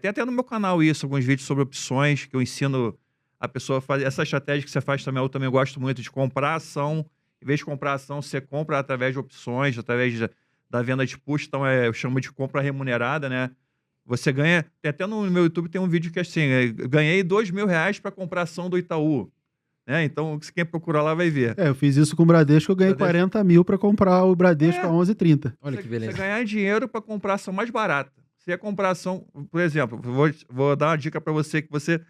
Tem até no meu canal isso, alguns vídeos sobre opções, que eu ensino a pessoa a fazer. Essa estratégia que você faz também, eu também gosto muito de comprar ação. Em vez de comprar ação, você compra através de opções, através da venda de put. Então, eu chamo de compra remunerada, né? Você ganha... Tem até no meu YouTube tem um vídeo que é assim, eu ganhei R$2.000 para comprar ação do Itaú. Então, quem procurar lá vai ver. Eu fiz isso com o Bradesco, eu ganhei 40 mil para comprar o Bradesco a 11,30. Olha que beleza. Você ganhar dinheiro para comprar ação mais barata. Você ia comprar ação, por exemplo, vou dar uma dica para você que você...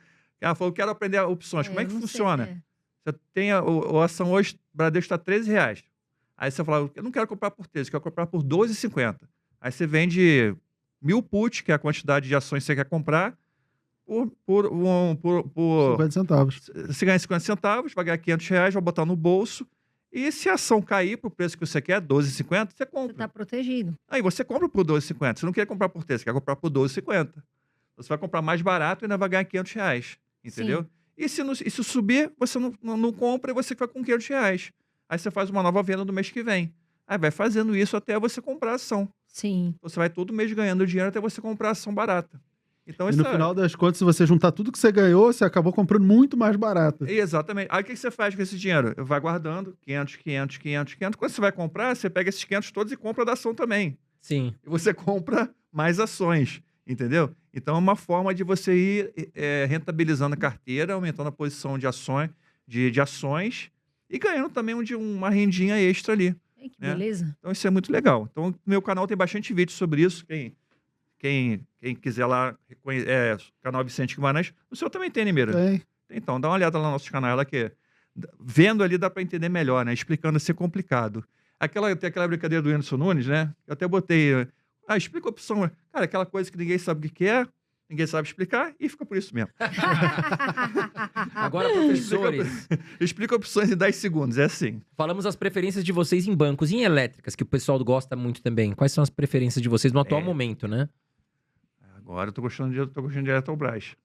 falou, quero aprender opções. Como é que funciona? Você tem a ação hoje, o Bradesco está R$13. Aí você fala, eu não quero comprar por 13, eu quero comprar por R$12,50. Aí você vende 1.000 puts, que é a quantidade de ações que você quer comprar, por 50 centavos. Você ganha 50 centavos, vai ganhar R$500, vai botar no bolso. E se a ação cair para o preço que você quer, R$12,50, você compra. Você tá protegido. Aí você compra por R$12,50. Você não quer comprar por 13, você quer comprar por R$12,50. Você vai comprar mais barato e ainda vai ganhar R$500. Entendeu? Sim. E se subir, você não compra e você fica com R$500. Aí você faz uma nova venda no mês que vem. Aí vai fazendo isso até você comprar a ação. Sim. Você vai todo mês ganhando dinheiro até você comprar a ação barata. Então, E no final das contas, se você juntar tudo que você ganhou, você acabou comprando muito mais barato. Exatamente. Aí o que você faz com esse dinheiro? Vai guardando 500. Quando você vai comprar, você pega esses 500 todos e compra da ação também. Sim. E você compra mais ações, entendeu? Então é uma forma de você ir rentabilizando a carteira, aumentando a posição de ações, de ações e ganhando também uma rendinha extra ali. Ai, que beleza. Então isso é muito legal. Então no meu canal tem bastante vídeo sobre isso. Quem quiser lá, canal Vicente Guimarães. O seu também tem, Nimeira? Tem. Então, dá uma olhada lá no nosso canal. Ela que vendo ali dá para entender melhor, né? Explicando assim é complicado. Tem aquela brincadeira do Whindersson Nunes, né? Eu até botei... explica a opção. Cara, aquela coisa que ninguém sabe o que é, ninguém sabe explicar e fica por isso mesmo. Agora, professores, Explica opções em 10 segundos, é assim. falamos as preferências de vocês em bancos e em elétricas, que o pessoal gosta muito também. Quais são as preferências de vocês no atual momento, né? Agora eu tô gostando de Eletrobras.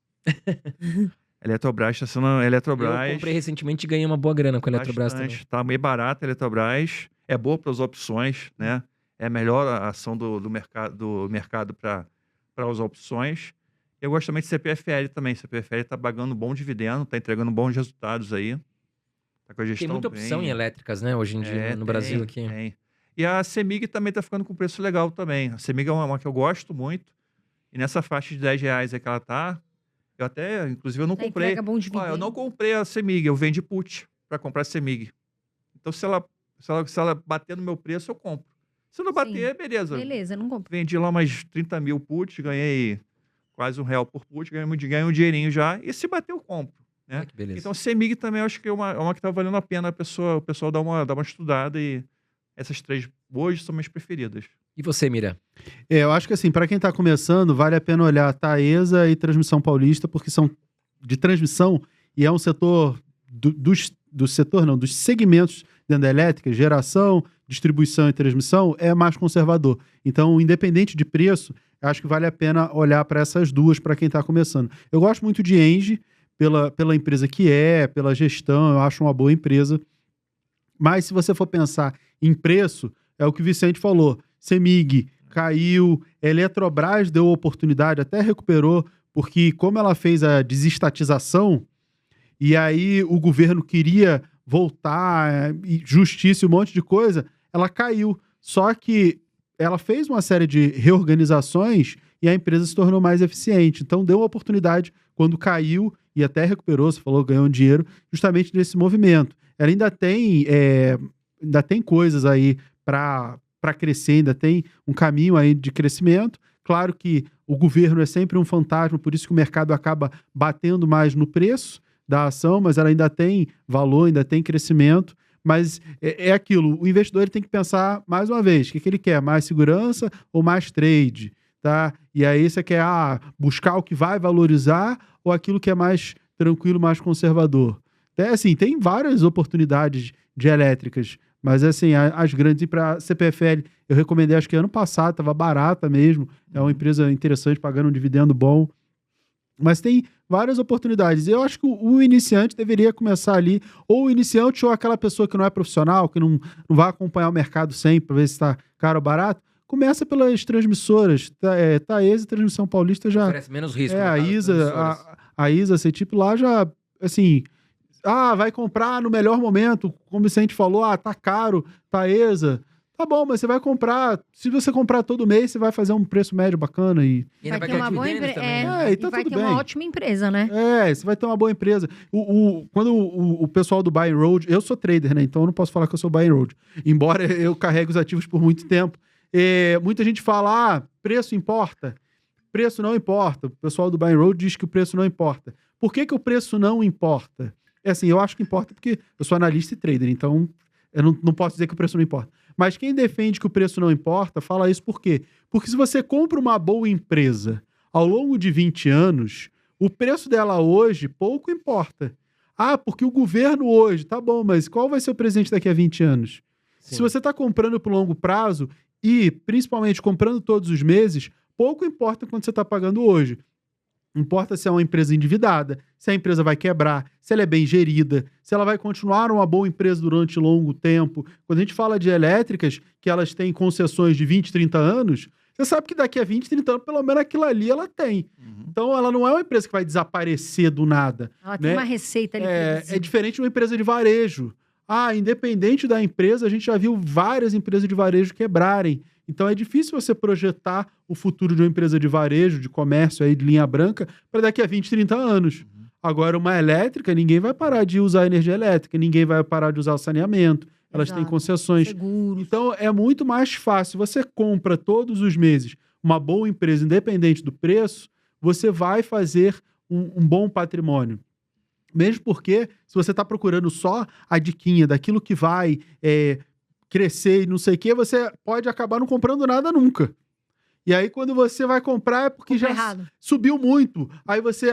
Eletrobras está sendo... Eletrobras... Eu comprei recentemente e ganhei uma boa grana com a Eletrobras também. Tá meio barata a Eletrobras. É boa para as opções, né? É a melhor ação do mercado para as opções. Eu gosto também de CPFL também. CPFL está pagando um bom dividendo, está entregando bons resultados aí. Tá com a gestão Tem muita opção em elétricas, né, hoje em dia no Brasil aqui. Tem. E a CEMIG também está ficando com preço legal também. A CEMIG é uma que eu gosto muito. E nessa faixa de R$ 10 é que ela tá. Eu até, inclusive, eu não Tá, comprei. entrega bom Ó, eu dividendo. não comprei a CEMIG, eu vendi put para comprar a CEMIG. Então, se ela bater no meu preço, eu compro. Se não Sim. bater, beleza. Beleza, não compro. Vendi lá umas 30 mil puts, ganhei quase R$ 1 por put, ganhei um dinheirinho já. E se bater, eu compro. Né? Ah, que beleza. Então, CEMIG também eu acho que é uma que tá valendo a pena o pessoal dar uma estudada. E essas 3 hoje são minhas preferidas. E você, Mira? Eu acho que assim, para quem tá começando, vale a pena olhar a Taesa e Transmissão Paulista, porque são de transmissão e é um setor dos segmentos dentro da elétrica, geração, distribuição e transmissão, é mais conservador. Então, independente de preço, acho que vale a pena olhar para essas duas para quem está começando. Eu gosto muito de Engie, pela empresa que pela gestão, eu acho uma boa empresa. Mas se você for pensar em preço, é o que o Vicente falou, CEMIG caiu, Eletrobras deu oportunidade, até recuperou, porque como ela fez a desestatização, e aí o governo queria voltar, justiça e um monte de coisa, ela caiu. Só que ela fez uma série de reorganizações e a empresa se tornou mais eficiente. Então deu uma oportunidade quando caiu e até recuperou, você falou, ganhou dinheiro, justamente nesse movimento. Ela ainda tem coisas aí para crescer, ainda tem um caminho aí de crescimento. Claro que o governo é sempre um fantasma, por isso que o mercado acaba batendo mais no preço da ação, mas ela ainda tem valor, ainda tem crescimento. Mas é aquilo, o investidor ele tem que pensar, mais uma vez, o que ele quer? Mais segurança ou mais trade? Tá? E aí você quer buscar o que vai valorizar ou aquilo que é mais tranquilo, mais conservador? Assim, tem várias oportunidades de elétricas, mas assim, as grandes, e para CPFL, eu recomendei, acho que ano passado, estava barata mesmo, é uma empresa interessante, pagando um dividendo bom, mas tem várias oportunidades. Eu acho que o iniciante deveria começar ali, ou o iniciante ou aquela pessoa que não é profissional, que não vai acompanhar o mercado sempre para ver se está caro ou barato, começa pelas transmissoras. Taesa e Transmissão Paulista já... Oferece menos risco. a ISA, CETIP lá já, assim... vai comprar no melhor momento, como o Vicente falou, tá caro, Taesa... Tá bom, mas você vai comprar. Se você comprar todo mês, você vai fazer um preço médio bacana e ainda vai ter uma boa empresa. e tá vai tudo ter bem. uma ótima empresa, né? Você vai ter uma boa empresa. Quando o pessoal do buy and road, eu sou trader, né? Então eu não posso falar que eu sou buy and road, embora eu carregue os ativos por muito tempo. Muita gente fala, preço importa. Preço não importa. O pessoal do buy and road diz que o preço não importa. Por que o preço não importa? Assim, eu acho que importa porque eu sou analista e trader, então eu não posso dizer que o preço não importa. Mas quem defende que o preço não importa, fala isso por quê? Porque se você compra uma boa empresa ao longo de 20 anos, o preço dela hoje pouco importa. Porque o governo hoje, tá bom, mas qual vai ser o presente daqui a 20 anos? Sim. Se você está comprando por longo prazo e, principalmente, comprando todos os meses, pouco importa quanto você está pagando hoje. Importa se é uma empresa endividada, se a empresa vai quebrar, se ela é bem gerida, se ela vai continuar uma boa empresa durante longo tempo. Quando a gente fala de elétricas, que elas têm concessões de 20, 30 anos, você sabe que daqui a 20, 30 anos, pelo menos aquilo ali ela tem. Uhum. Então, ela não é uma empresa que vai desaparecer do nada. Ela tem uma receita ali. É diferente de uma empresa de varejo. Independente da empresa, a gente já viu várias empresas de varejo quebrarem. Então é difícil você projetar o futuro de uma empresa de varejo, de comércio aí de linha branca, para daqui a 20, 30 anos. Uhum. Agora, uma elétrica, ninguém vai parar de usar energia elétrica, ninguém vai parar de usar o saneamento, elas têm concessões. Seguros. Então é muito mais fácil. Você compra todos os meses uma boa empresa, independente do preço, você vai fazer um bom patrimônio. Mesmo porque, se você está procurando só a diquinha daquilo que vai... crescer e não sei o que, você pode acabar não comprando nada nunca. E aí, quando você vai comprar, é porque subiu muito.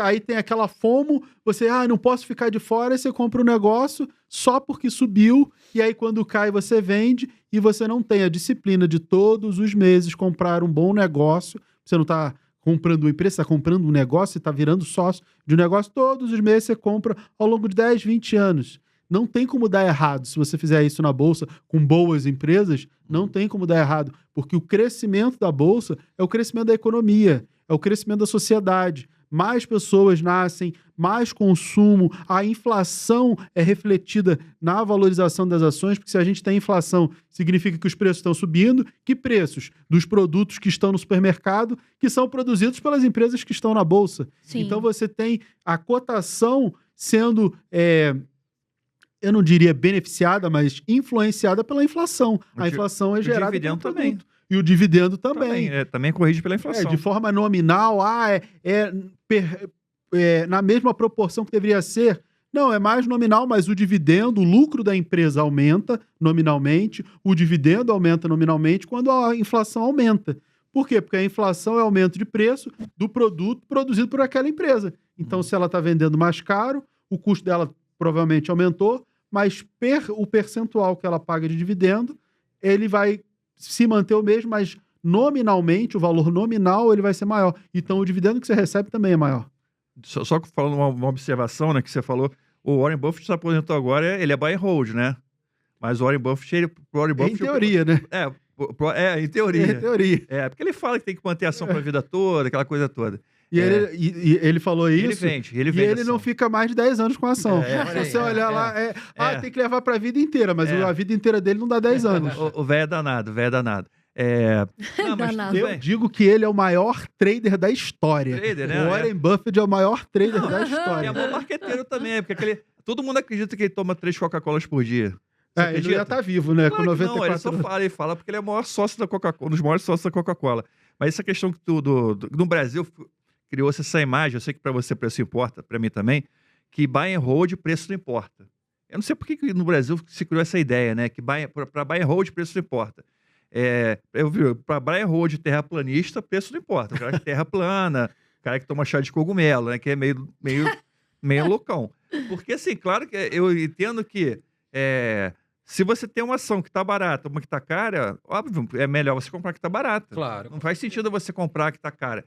Aí tem aquela FOMO, você, não posso ficar de fora, e você compra um negócio só porque subiu, e aí quando cai, você vende, e você não tem a disciplina de todos os meses comprar um bom negócio. Você não está comprando uma empresa, você está comprando um negócio, você está virando sócio de um negócio, todos os meses você compra ao longo de 10, 20 anos. Não tem como dar errado. Se você fizer isso na Bolsa com boas empresas, não tem como dar errado. Porque o crescimento da Bolsa é o crescimento da economia, é o crescimento da sociedade. mais pessoas nascem, mais consumo, a inflação é refletida na valorização das ações, porque se a gente tem inflação, significa que os preços estão subindo. Que preços? Dos produtos que estão no supermercado, que são produzidos pelas empresas que estão na bolsa. Sim. Então você tem a cotação sendo, eu não diria beneficiada, mas influenciada pela inflação. A inflação é gerada dividendo pelo também. produto. E o dividendo também. Também corrige pela inflação. De forma nominal, na mesma proporção que deveria ser. Não, é mais nominal, mas o dividendo, o lucro da empresa aumenta nominalmente, o dividendo aumenta nominalmente quando a inflação aumenta. Por quê? Porque a inflação é aumento de preço do produto produzido por aquela empresa. Então, se ela está vendendo mais caro, o custo dela provavelmente aumentou, mas o percentual que ela paga de dividendo, ele vai se manter o mesmo, mas nominalmente, o valor nominal, ele vai ser maior. Então, o dividendo que você recebe também é maior. Só falando uma observação, né, que você falou, o Warren Buffett se aposentou agora, ele é buy and hold, né? Mas o Warren Buffett... Em teoria, né? Em teoria. Em teoria. Porque ele fala que tem que manter ação para a vida toda, aquela coisa toda. E ele falou isso. Ele vende ele não fica mais de 10 anos com a ação. Se você olhar lá, tem que levar para a vida inteira, mas a vida inteira dele não dá 10 anos. O velho é danado, Não, mas eu digo que ele é o maior trader da história. Né? O Warren Buffett é o maior trader da história. É bom marqueteiro também, porque todo mundo acredita que ele toma 3 Coca-Colas por dia. Ele já tá vivo, né? Claro com 94 não, ele só fala porque ele é o maior sócio da Coca-Cola, um dos maiores sócios da Coca-Cola. Mas essa questão que no Brasil criou-se essa imagem, eu sei que para você preço importa, para mim também, que buy and hold preço não importa. Eu não sei por que no Brasil se criou essa ideia, né? Que para buy and hold preço não importa. Eu vi, para buy and hold terraplanista, preço não importa. O cara que terra plana, o cara que toma chá de cogumelo, né? Que é meio loucão. Porque, assim, claro que eu entendo que se você tem uma ação que está barata, uma que está cara, óbvio, é melhor você comprar que está barata. Claro. Não faz sentido você comprar que está cara.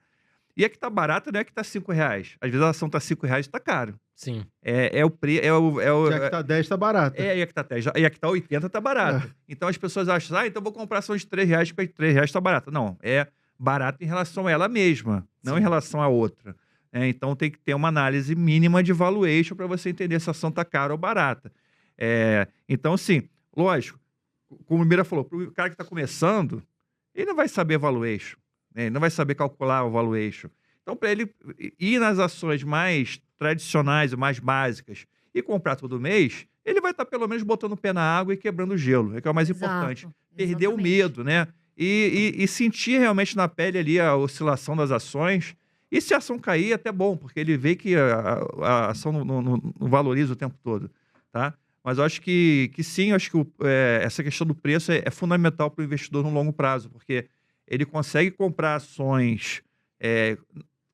E a que está barata não é que está R$5. Às vezes a ação está R$5 e está caro. Sim. E a que está 10 está barata. E a que está 10, e a que está 80 está barata. Então as pessoas acham, então vou comprar ação de R$3, porque R$3 está barata. Não, é barato em relação a ela mesma, não em relação a outra. Então tem que ter uma análise mínima de valuation para você entender se a ação está cara ou barata. Então, sim, lógico, como o Mira falou, para o cara que está começando, ele não vai saber valuation. Ele não vai saber calcular o valuation. Então, para ele ir nas ações mais tradicionais, mais básicas, e comprar todo mês, ele vai estar pelo menos botando o pé na água e quebrando o gelo, que é o mais importante. Perder o medo, né? E sentir realmente na pele ali a oscilação das ações. E se a ação cair, é até bom, porque ele vê que a ação não valoriza o tempo todo, tá? Mas eu acho que sim, eu acho que essa questão do preço é fundamental para o investidor no longo prazo, porque ele consegue comprar ações...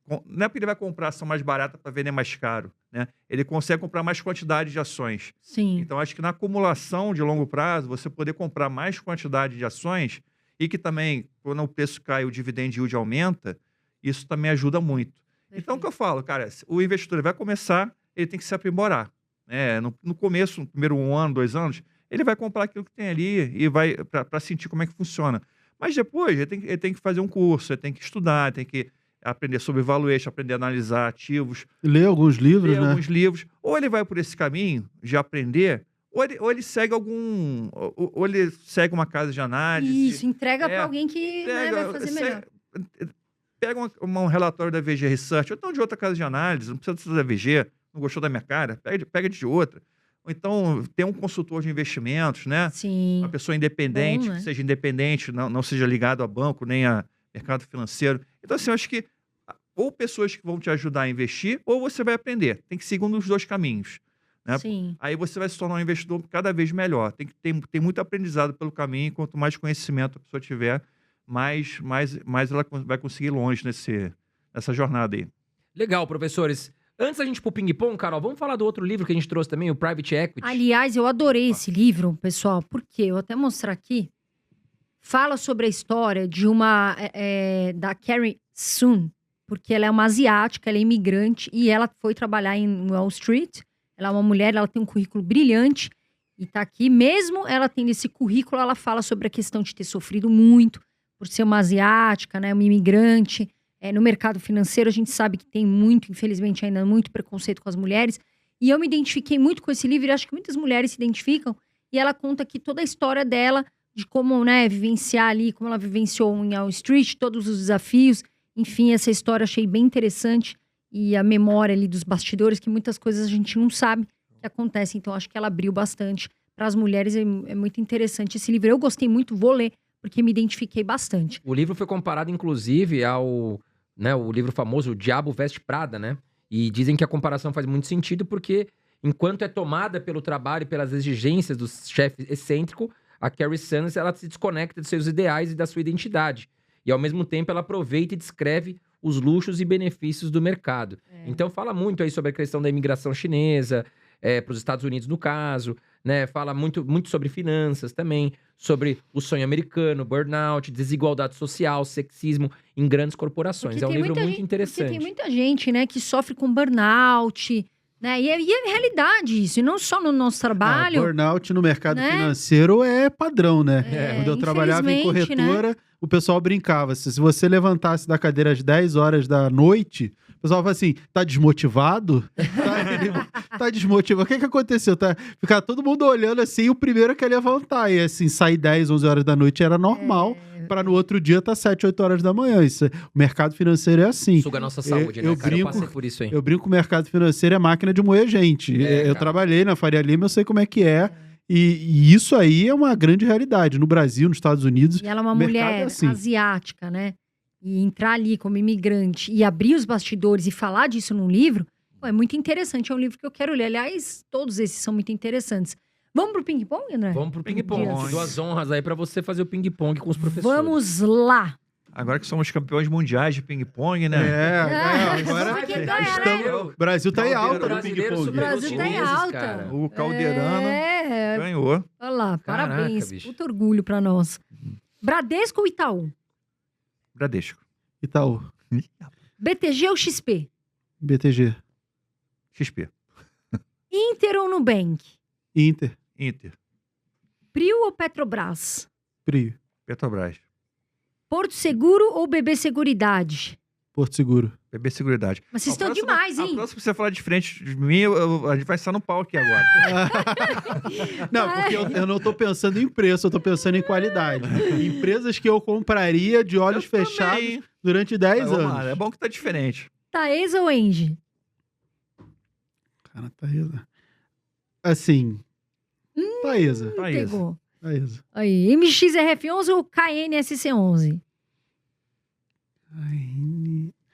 não é porque ele vai comprar ação mais barata para vender mais caro, né? Ele consegue comprar mais quantidade de ações. Sim. Então, acho que na acumulação de longo prazo, você poder comprar mais quantidade de ações e que também, quando o preço cai, o dividend yield aumenta, isso também ajuda muito. Perfeito. Então, o que eu falo, cara, o investidor vai começar, ele tem que se aprimorar. No começo, no primeiro 1 ano, 2 anos, ele vai comprar aquilo que tem ali e vai para sentir como é que funciona. Mas depois, ele tem que fazer um curso, ele tem que estudar, tem que aprender sobre valuation, aprender a analisar ativos. Ler alguns livros, né? Alguns livros. Ou ele vai por esse caminho de aprender, ou ele segue ou ele segue uma casa de análise. Isso, entrega para alguém que vai fazer melhor. Pega um relatório da VG Research, ou então de outra casa de análise, não precisa ser da VG, não gostou da minha cara, pega de outra. Ou então tem um consultor de investimentos, né? Sim. Uma pessoa independente, Bom, né? que seja independente, não seja ligado a banco, nem a mercado financeiro. Então, assim, eu acho que ou pessoas que vão te ajudar a investir, ou você vai aprender. Tem que seguir um dos dois caminhos. Né? Sim. Aí você vai se tornar um investidor cada vez melhor. Tem muito aprendizado pelo caminho, e quanto mais conhecimento a pessoa tiver, mais ela vai conseguir ir longe nessa jornada aí. Legal, professores. Antes da gente ir pro ping-pong, Carol, vamos falar do outro livro que a gente trouxe também, o Private Equity. Aliás, eu adorei esse livro, pessoal, porque eu vou até mostrar aqui. Fala sobre a história de da Carrie Soon, porque ela é uma asiática, ela é imigrante e ela foi trabalhar em Wall Street. Ela é uma mulher, ela tem um currículo brilhante e tá aqui. Mesmo ela tendo esse currículo, ela fala sobre a questão de ter sofrido muito por ser uma asiática, né, uma imigrante. no mercado financeiro. A gente sabe que tem muito, infelizmente, ainda muito preconceito com as mulheres. E eu me identifiquei muito com esse livro, e acho que muitas mulheres se identificam. E ela conta aqui toda a história dela, de como, né, vivenciar ali, como ela vivenciou em Wall Street, todos os desafios. Enfim, essa história eu achei bem interessante. E a memória ali dos bastidores, que muitas coisas a gente não sabe que acontecem. Então, acho que ela abriu bastante para as mulheres. É muito interessante esse livro. Eu gostei muito, vou ler, porque me identifiquei bastante. O livro foi comparado, inclusive, ao o livro famoso O Diabo Veste Prada, né? E dizem que a comparação faz muito sentido porque, enquanto é tomada pelo trabalho e pelas exigências do chefe excêntrico, a Carrie Sanders, ela se desconecta de seus ideais e da sua identidade. E, ao mesmo tempo, ela aproveita e descreve os luxos e benefícios do mercado. Então, fala muito aí sobre a questão da imigração chinesa, para os Estados Unidos, no caso, né? Fala muito, muito sobre finanças também, sobre o sonho americano, burnout, desigualdade social, sexismo em grandes corporações. Porque É um tem livro muita muito gente- interessante. Porque tem muita gente, né, que sofre com burnout, né? E é realidade isso, e não só no nosso trabalho. Burnout no mercado né? financeiro é padrão, né? É, Quando eu trabalhava em infelizmente, corretora, o pessoal brincava. Se você levantasse da cadeira às 10 horas da noite, o pessoal fala assim, tá desmotivado? Tá desmotivado. O que aconteceu? Ficar todo mundo olhando assim, e o primeiro quer levantar. E assim, sair 10, 11 horas da noite era normal. Para no outro dia tá 7, 8 horas da manhã. O mercado financeiro é assim. Suga a nossa saúde, eu né, cara? brinco- Eu passei por isso aí. Eu brinco que o mercado financeiro é máquina de moer gente. Eu cara. trabalhei na Faria Lima, eu sei como é que é. E isso aí é uma grande realidade. No Brasil, nos Estados Unidos, E ela é uma o mercado mulher é assim. asiática, né? E entrar ali como imigrante e abrir os bastidores e falar disso num livro, pô, é muito interessante. É um livro que eu quero ler. Aliás, todos esses são muito interessantes. Vamos pro ping-pong, André? Vamos pro ping-pong. Ping-pong. Duas honras aí pra você fazer o ping-pong com os professores. Vamos lá. Agora que somos campeões mundiais de ping-pong, né? Ah, agora vamos ver quem ganha, estamos- o Brasil tá em alta no Brasileiro ping-pong. O Brasil tá em chineses, alta. cara. O Caldeirano É, ganhou. olha lá, Caraca, parabéns. bicho. Puta orgulho pra nós. Bradesco ou Itaú? Bradesco. Itaú, BTG ou XP? BTG, XP. Inter ou Nubank? Inter, Inter. Prio ou Petrobras? Prio, Petrobras. Porto Seguro ou BB Seguridade? Porto Seguro. BB Seguridade. Mas vocês A estão próxima- demais, A hein? próxima que você falar de frente de mim, a gente vai estar no pau aqui agora. Não, porque eu não tô pensando em preço, eu tô pensando em qualidade. Empresas que eu compraria de olhos Eu fechados também. durante 10 Vamos lá, anos. é bom que tá diferente. Taesa ou Engie? Cara, Taesa. Assim. Taesa. Taesa. Pegou. Taesa. Aí, MXRF11 ou KNSC11?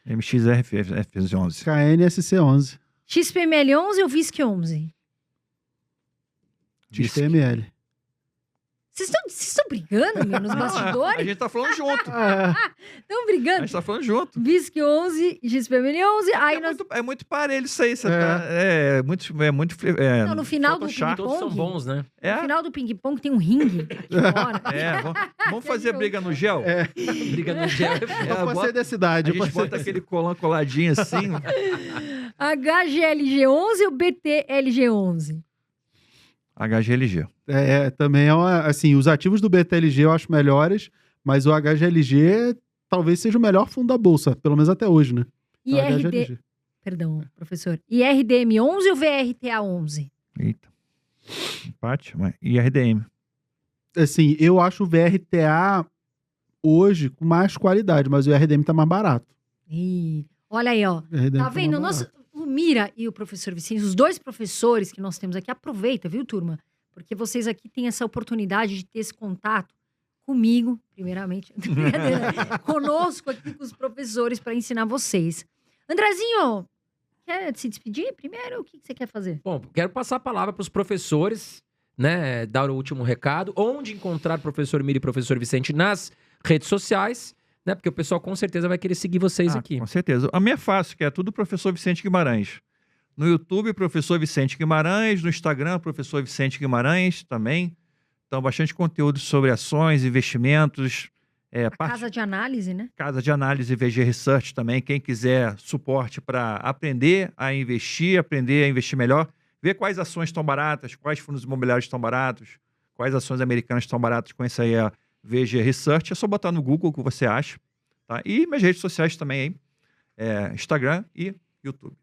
MXRF11. KNSC11. XPML11 ou VISC11? XPML. Vocês estão brigando, meu, nos A bastidores? gente tá falando junto. Estão A brigando? gente tá falando junto. VISC11 e XPML11. Aí nós... É muito parelho isso aí. Você tá, é muito. Não, no final do Photoshop. Todos são ping-pong, bons, né? no É, final do ping-pong tem um ringue aqui fora. vamos fazer briga no gel? Briga no gel. Eu passei da A cidade. eu gente passei bota aquele colã coladinho assim. HGLG11 ou BTLG11? HGLG. Também é uma, assim, os ativos do BTLG eu acho melhores, mas o HGLG talvez seja o melhor fundo da bolsa, pelo menos até hoje, né? Então, IRD... HGLG. Perdão, professor. IRDM11 ou VRTA11? Eita. Empate. E RDM. Assim, eu acho o VRTA hoje com mais qualidade, mas o RDM tá mais barato. Ih, olha aí, ó. O RDM Tá vendo? mais Nós, barato. o Mira e o professor Vicente, os dois professores que nós temos aqui, aproveita, viu, turma? Porque vocês aqui têm essa oportunidade de ter esse contato comigo, primeiramente, brincadeira, conosco aqui com os professores para ensinar vocês. Andrezinho, quer se despedir primeiro? O que você quer fazer? Bom, quero passar a palavra para os professores, né? Dar o último recado. Onde encontrar o professor Mira e o professor Vicente nas redes sociais, né? Porque o pessoal com certeza vai querer seguir vocês aqui. Com certeza. A minha é fácil, que é tudo professor Vicente Guimarães. No YouTube, professor Vicente Guimarães. No Instagram, professor Vicente Guimarães também. Então, bastante conteúdo sobre ações, investimentos. Casa de análise, né? Casa de análise VG Research também. Quem quiser suporte para aprender a investir melhor, ver quais ações estão baratas, quais fundos imobiliários estão baratos, quais ações americanas estão baratas com essa aí a VG Research. É só botar no Google o que você acha. Tá? E minhas redes sociais também, hein? Instagram e YouTube.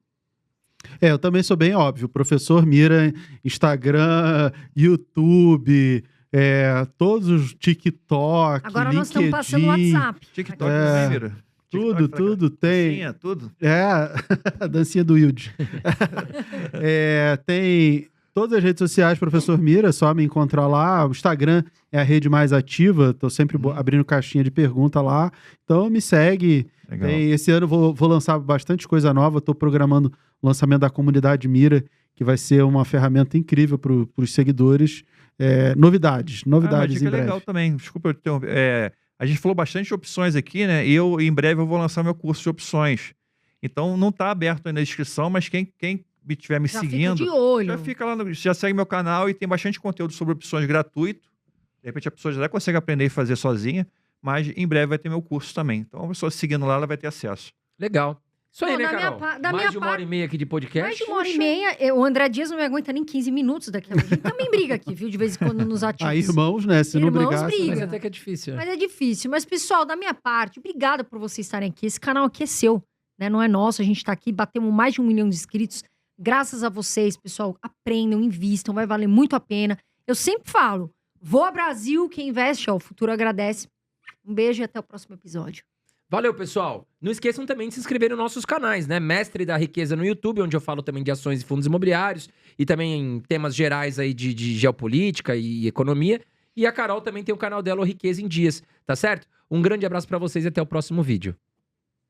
Eu também sou bem óbvio. Professor Mira, Instagram, YouTube, todos os TikTok, Agora nós estamos LinkedIn, passando o WhatsApp. TikTok É. também, Mira. TikTok, tudo tem. Dancinha, tudo. A dancinha do Wilde. Tem todas as redes sociais, Professor Mira, é só me encontrar lá. O Instagram é a rede mais ativa, tô sempre abrindo caixinha de pergunta lá. Então me segue. Legal. Esse ano vou lançar bastante coisa nova, tô programando o lançamento da comunidade Mira, que vai ser uma ferramenta incrível para os seguidores. Novidades Uma em dica breve. legal também. Desculpa eu interromper. A gente falou bastante de opções aqui, né? E em breve eu vou lançar meu curso de opções. Então não está aberto ainda a inscrição, mas quem estiver me Já seguindo, fica de olho. já fica lá, já segue meu canal e tem bastante conteúdo sobre opções gratuito. De repente a pessoa já consegue aprender e fazer sozinha, mas em breve vai ter meu curso também. Então a pessoa seguindo lá, ela vai ter acesso. Legal. Isso aí, Bom, né, da minha Carol? pa- da Mais minha de 1 par- hora e meia aqui de podcast. Mais de 1 hora e meia, o André Dias não me aguenta nem 15 minutos daquela. A gente também briga aqui, viu? De vez em quando nos ativos. Irmãos, né? Se não Irmãos brigasse... brigam. Mas até que é difícil. Mas é difícil. Mas, pessoal, da minha parte, obrigada por vocês estarem aqui. Esse canal aqui é seu, né? Não é nosso. A gente tá aqui, batemos mais de 1 milhão de inscritos. Graças a vocês, pessoal. Aprendam, invistam, vai valer muito a pena. Eu sempre falo, voa Brasil, quem investe, o futuro agradece. Um beijo e até o próximo episódio. Valeu, pessoal. Não esqueçam também de se inscrever nos nossos canais, né? Mestre da Riqueza no YouTube, onde eu falo também de ações e fundos imobiliários e também em temas gerais aí de geopolítica e economia. E a Carol também tem o canal dela, o Riqueza em Dias, tá certo? Um grande abraço pra vocês e até o próximo vídeo.